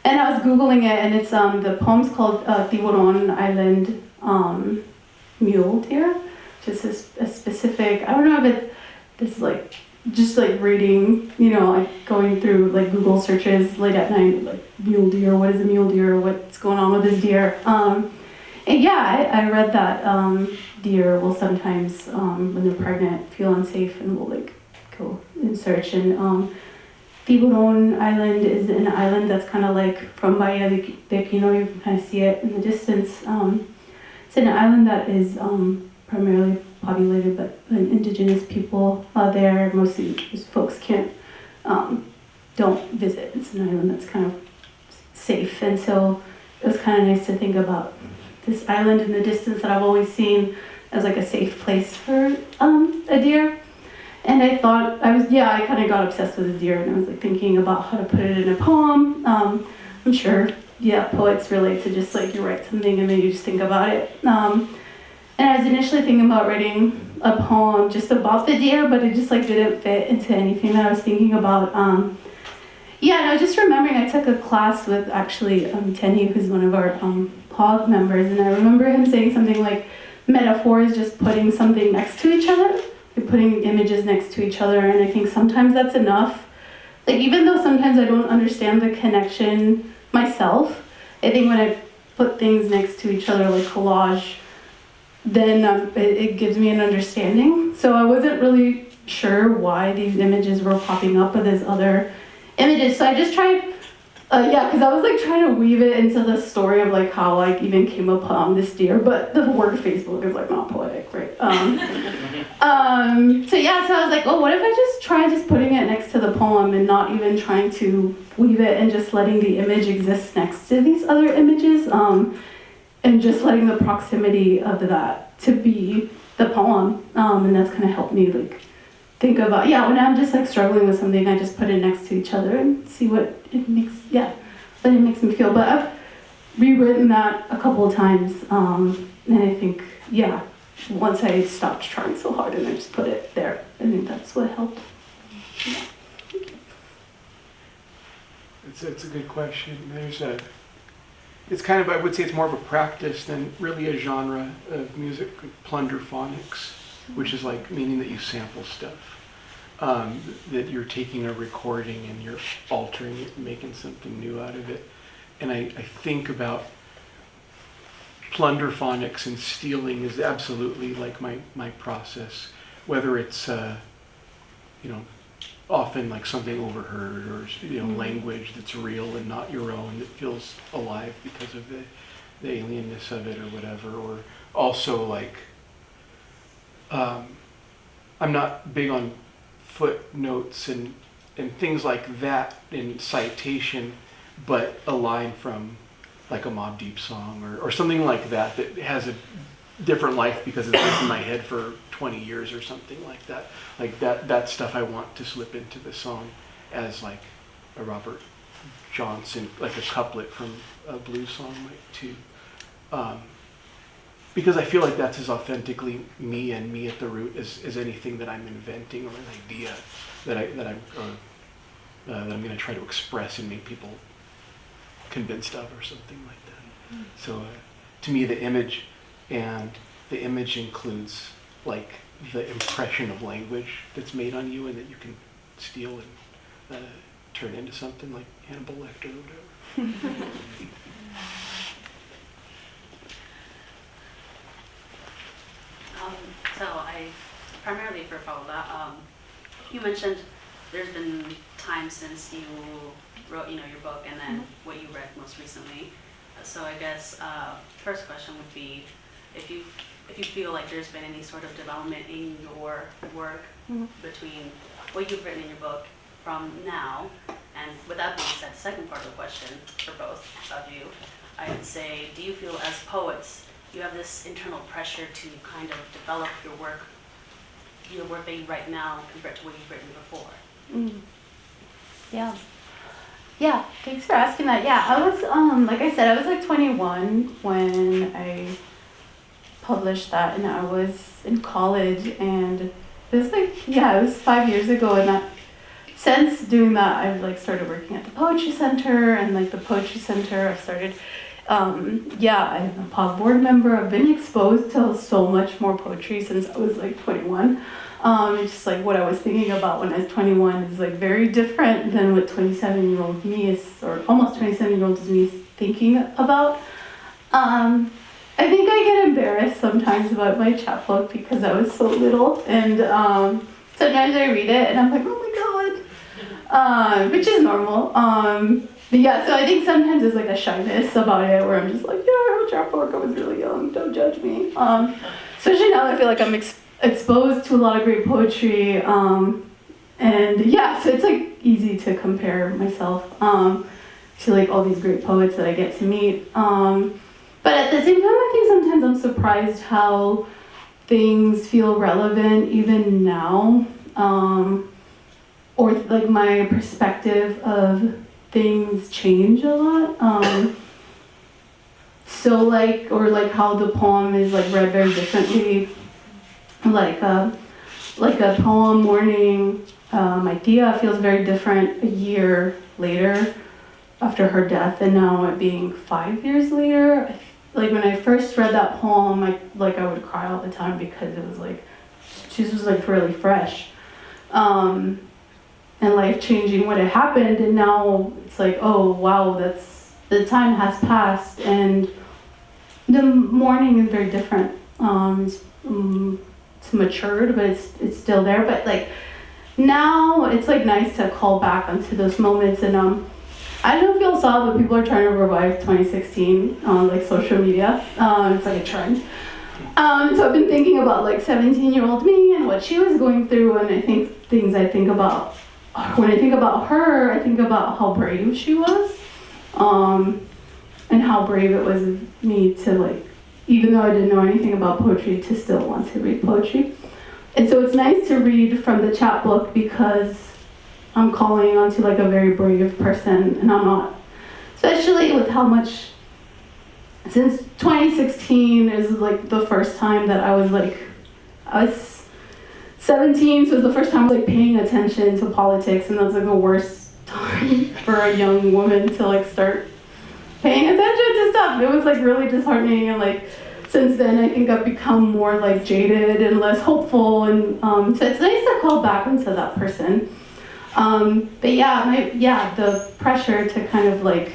And I was Googling it, and it's the poem's called Tiburon Island Mule Deer, just a specific, I don't know if it's like just like reading, like going through like Google searches late at night, like mule deer, what is a mule deer, what's going on with this deer. And yeah, I read that deer will sometimes, when they're pregnant, feel unsafe and will like go and search. And Tiburon Island is an island that's kind of like from Bahia de Pino, you can kind of see it in the distance. It's an island that is primarily populated by indigenous people there. Mostly just folks don't visit. It's an island that's kind of safe. And so it was kind of nice to think about this island in the distance that I've always seen as like a safe place for a deer. And I thought, I kind of got obsessed with the deer, and I was like thinking about how to put it in a poem. I'm sure, poets relate to just like you write something and then you just think about it. And I was initially thinking about writing a poem just about the deer, but it just like didn't fit into anything that I was thinking about. And I was just remembering I took a class with actually Tenny, who's one of our POG members, and I remember him saying something like, metaphor is just putting something next to each other, like putting images next to each other, and I think sometimes that's enough. Like even though sometimes I don't understand the connection myself, I think when I put things next to each other like collage, then it gives me an understanding. So I wasn't really sure why these images were popping up with these other images. So I just tried, because I was like trying to weave it into the story of like how I even came upon this deer, but the word Facebook is like not poetic, right? So I was like, what if I just try just putting it next to the poem and not even trying to weave it and just letting the image exist next to these other images, and just letting the proximity of that to be the poem, and that's kind of helped me like think about, when I'm just like struggling with something, I just put it next to each other and see what it makes me feel. But I've rewritten that a couple of times, and I think, once I stopped trying so hard and I just put it there, I think that's what helped. Yeah. It's a good question. It's kind of, I would say it's more of a practice than really a genre of music, plunderphonics, which is like meaning that you sample stuff. That you're taking a recording and you're altering it and making something new out of it. And I think about plunderphonics and stealing is absolutely like my process, whether it's often like something overheard or language that's real and not your own, that feels alive because of the alienness of it or whatever. Or also like I'm not big on footnotes and things like that in citation, but a line from like a Mobb Deep song or something like that has a different life because it's been in my head for 20 years or something like that. Like that stuff I want to slip into the song as like a Robert Johnson, like a couplet from a blues song like too. Because I feel like that's as authentically me and me at the root as anything that I'm inventing or an idea that I'm going to try to express and make people convinced of or something like that. So to me, the image includes like the impression of language that's made on you and that you can steal and turn into something like Hannibal Lecter or whatever. So primarily for Paola, you mentioned there's been time since you wrote, your book and then what you read most recently. So I guess first question would be if you feel like there's been any sort of development in your work between what you've written in your book from now, and with that being said, second part of the question for both of you, I would say, do you feel as poets you have this internal pressure to kind of develop your work that you write now compared to what you've written before? Yeah, thanks for asking that. Yeah, I was, like I said, I was like 21 when I published that, and I was in college, and it was like, it was 5 years ago, and that, since doing that, I've like started working at the Poetry Center, and like the Poetry Center, I've started, I'm a POG board member. I've been exposed to so much more poetry since I was like 21. It's just like what I was thinking about when I was 21 is like very different than what 27-year-old me is, or almost 27-year-old me is thinking about. I think I get embarrassed sometimes about my chapbook because I was so little, and sometimes I read it and I'm like, oh my god, which is normal. But yeah, so I think sometimes there's like a shyness about it where I'm just like, yeah, I have a chapbook, I was really young, don't judge me. Especially now that I feel like I'm exposed to a lot of great poetry, and yeah, so it's like easy to compare myself to like all these great poets that I get to meet. But at the same time, I think sometimes I'm surprised how things feel relevant even now, or like my perspective of things change a lot. So like, or like how the poem is like read very differently. Like a poem Morning idea feels very different a year later after her death, and now it being 5 years later. Like when I first read that poem, I would cry all the time because it was like, she was like really fresh, and life-changing when it happened, and now it's like, oh wow, the time has passed, and the Morning is very different. It's matured, but it's still there. But like now, it's like nice to call back onto those moments. And I don't know if y'all saw, but people are trying to revive 2016 on like social media. It's like a trend. So I've been thinking about like 17-year-old me and what she was going through, and I think things I think about when I think about her, I think about how brave she was, and how brave it was of me to like, even though I didn't know anything about poetry, to still want to read poetry. And so it's nice to read from the chapbook because I'm calling onto like a very brave person, and I'm not, especially with how much, since 2016 is like the first time that I was 17, so it was the first time I was like paying attention to politics, and that's like the worst time for a young woman to like start paying attention to stuff. It was like really disheartening, and like since then I think I've become more like jaded and less hopeful, and so it's nice to call back into that person. But yeah, the pressure to kind of like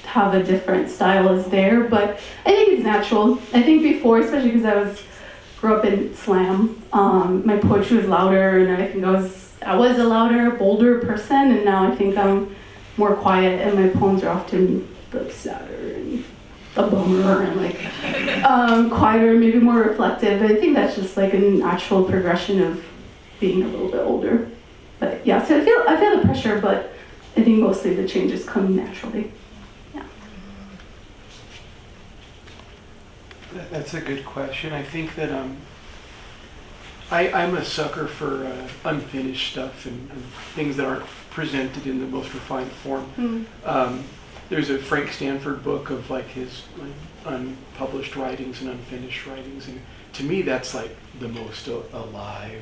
have a different style is there, but I think it's natural. I think before, especially because grew up in slam, my poetry was louder, and I think I was a louder, bolder person, and now I think I'm more quiet, and my poems are often like sadder and a bummer and like quieter, maybe more reflective. But I think that's just like a natural progression of being a little bit older. But yeah, so I feel the pressure, but I think mostly the changes come naturally. Yeah. That's a good question. I think that I'm a sucker for unfinished stuff and things that aren't presented in the most refined form. There's a Frank Stanford book of like his unpublished writings and unfinished writings, and to me that's like the most alive,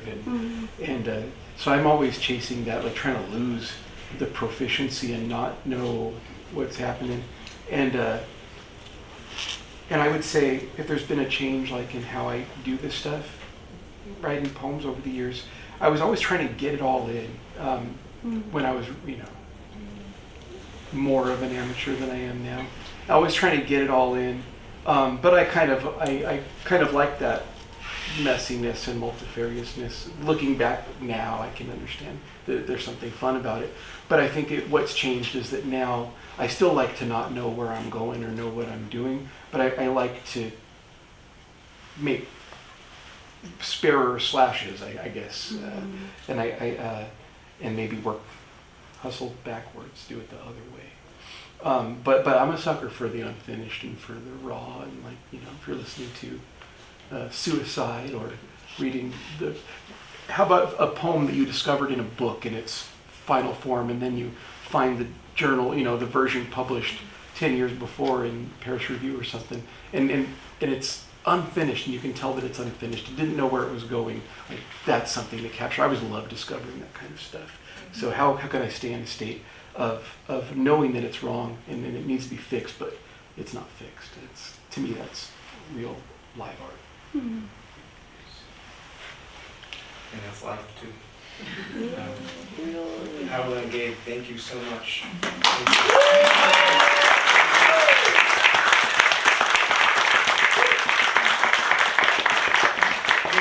and so I'm always chasing that, like trying to lose the proficiency and not know what's happening, and I would say if there's been a change like in how I do this stuff, writing poems over the years, I was always trying to get it all in when I was, more of an amateur than I am now. I was trying to get it all in, but I kind of like that messiness and multifariousness. Looking back now, I can understand that there's something fun about it. But I think what's changed is that now I still like to not know where I'm going or know what I'm doing, but I like to make sparer slashes, I guess, and and maybe hustle backwards, do it the other way. But I'm a sucker for the unfinished and for the raw, and like, if you're listening to Suicide or reading how about a poem that you discovered in a book in its final form, and then you find the journal, the version published 10 years before in Paris Review or something, and it's unfinished, and you can tell that it's unfinished. You didn't know where it was going. Like, that's something to capture. I always love discovering that kind of stuff. So how can I stay in a state of knowing that it's wrong and it needs to be fixed, but it's not fixed. To me, that's real live art. And that's life too. Paola and Gabe, thank you so much. Thank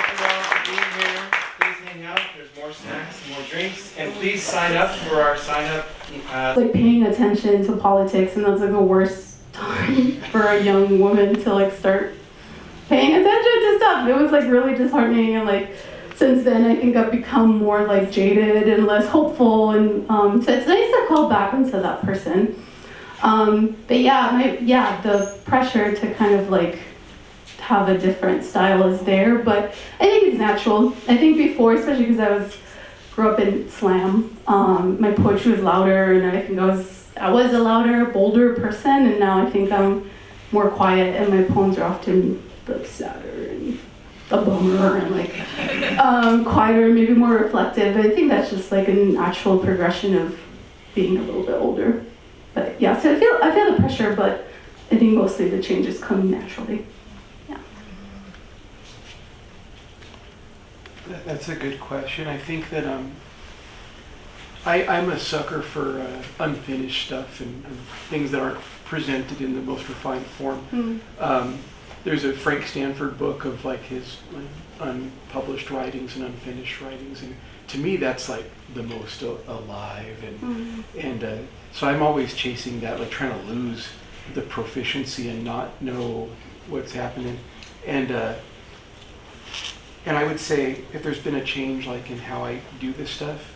you all for being here. Please hang out. There's more snacks, more drinks, and please sign up for our sign up. Like paying attention to politics, and that's like the worst time for a young woman to like start paying attention to stuff. It was like really disheartening, and like since then I think I've become more like jaded and less hopeful, and so it's nice to call back into that person. But yeah, the pressure to kind of like have a different style is there, but I think it's natural. I think before, especially because grew up in slam, my poetry was louder, and I think I was a louder, bolder person, and now I think I'm more quiet, and my poems are often like sadder and a bummer and like quieter, maybe more reflective. I think that's just like a natural progression of being a little bit older. But yeah, so I feel the pressure, but I think mostly the changes come naturally. Yeah. That's a good question. I think that I'm a sucker for unfinished stuff and things that aren't presented in the most refined form. There's a Frank Stanford book of like his unpublished writings and unfinished writings, and to me that's like the most alive, and so I'm always chasing that, like trying to lose the proficiency and not know what's happening, and I would say if there's been a change like in how I do this stuff,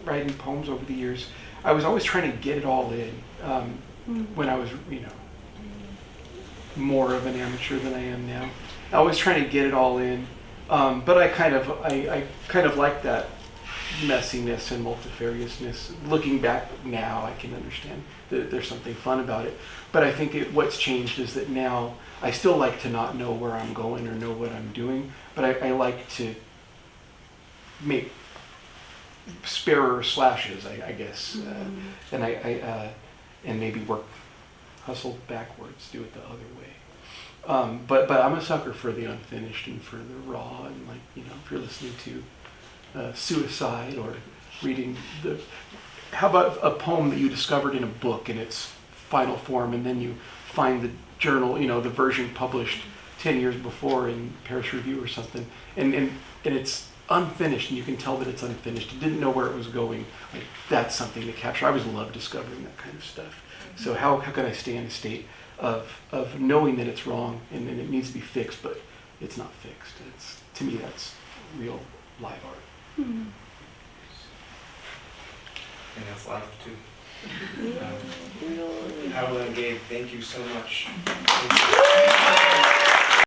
writing poems over the years, I was always trying to get it all in when I was, more of an amateur than I am now. I was trying to get it all in, but I kind of like that messiness and multifariousness. Looking back now, I can understand that there's something fun about it. But I think what's changed is that now I still like to not know where I'm going or know what I'm doing, but I like to make sparer slashes, I guess, and and maybe hustle backwards, do it the other way. But I'm a sucker for the unfinished and for the raw, and like, if you're listening to Suicide or reading how about a poem that you discovered in a book in its final form, and then you find the journal, the version published 10 years before in Paris Review or something, and it's unfinished, and you can tell that it's unfinished. You didn't know where it was going. Like, that's something to capture. I always love discovering that kind of stuff. So how can I stay in a state of knowing that it's wrong and it needs to be fixed, but it's not fixed. To me, that's real live art. And that's life too. Paola and Gabe, thank you so much. Thank you.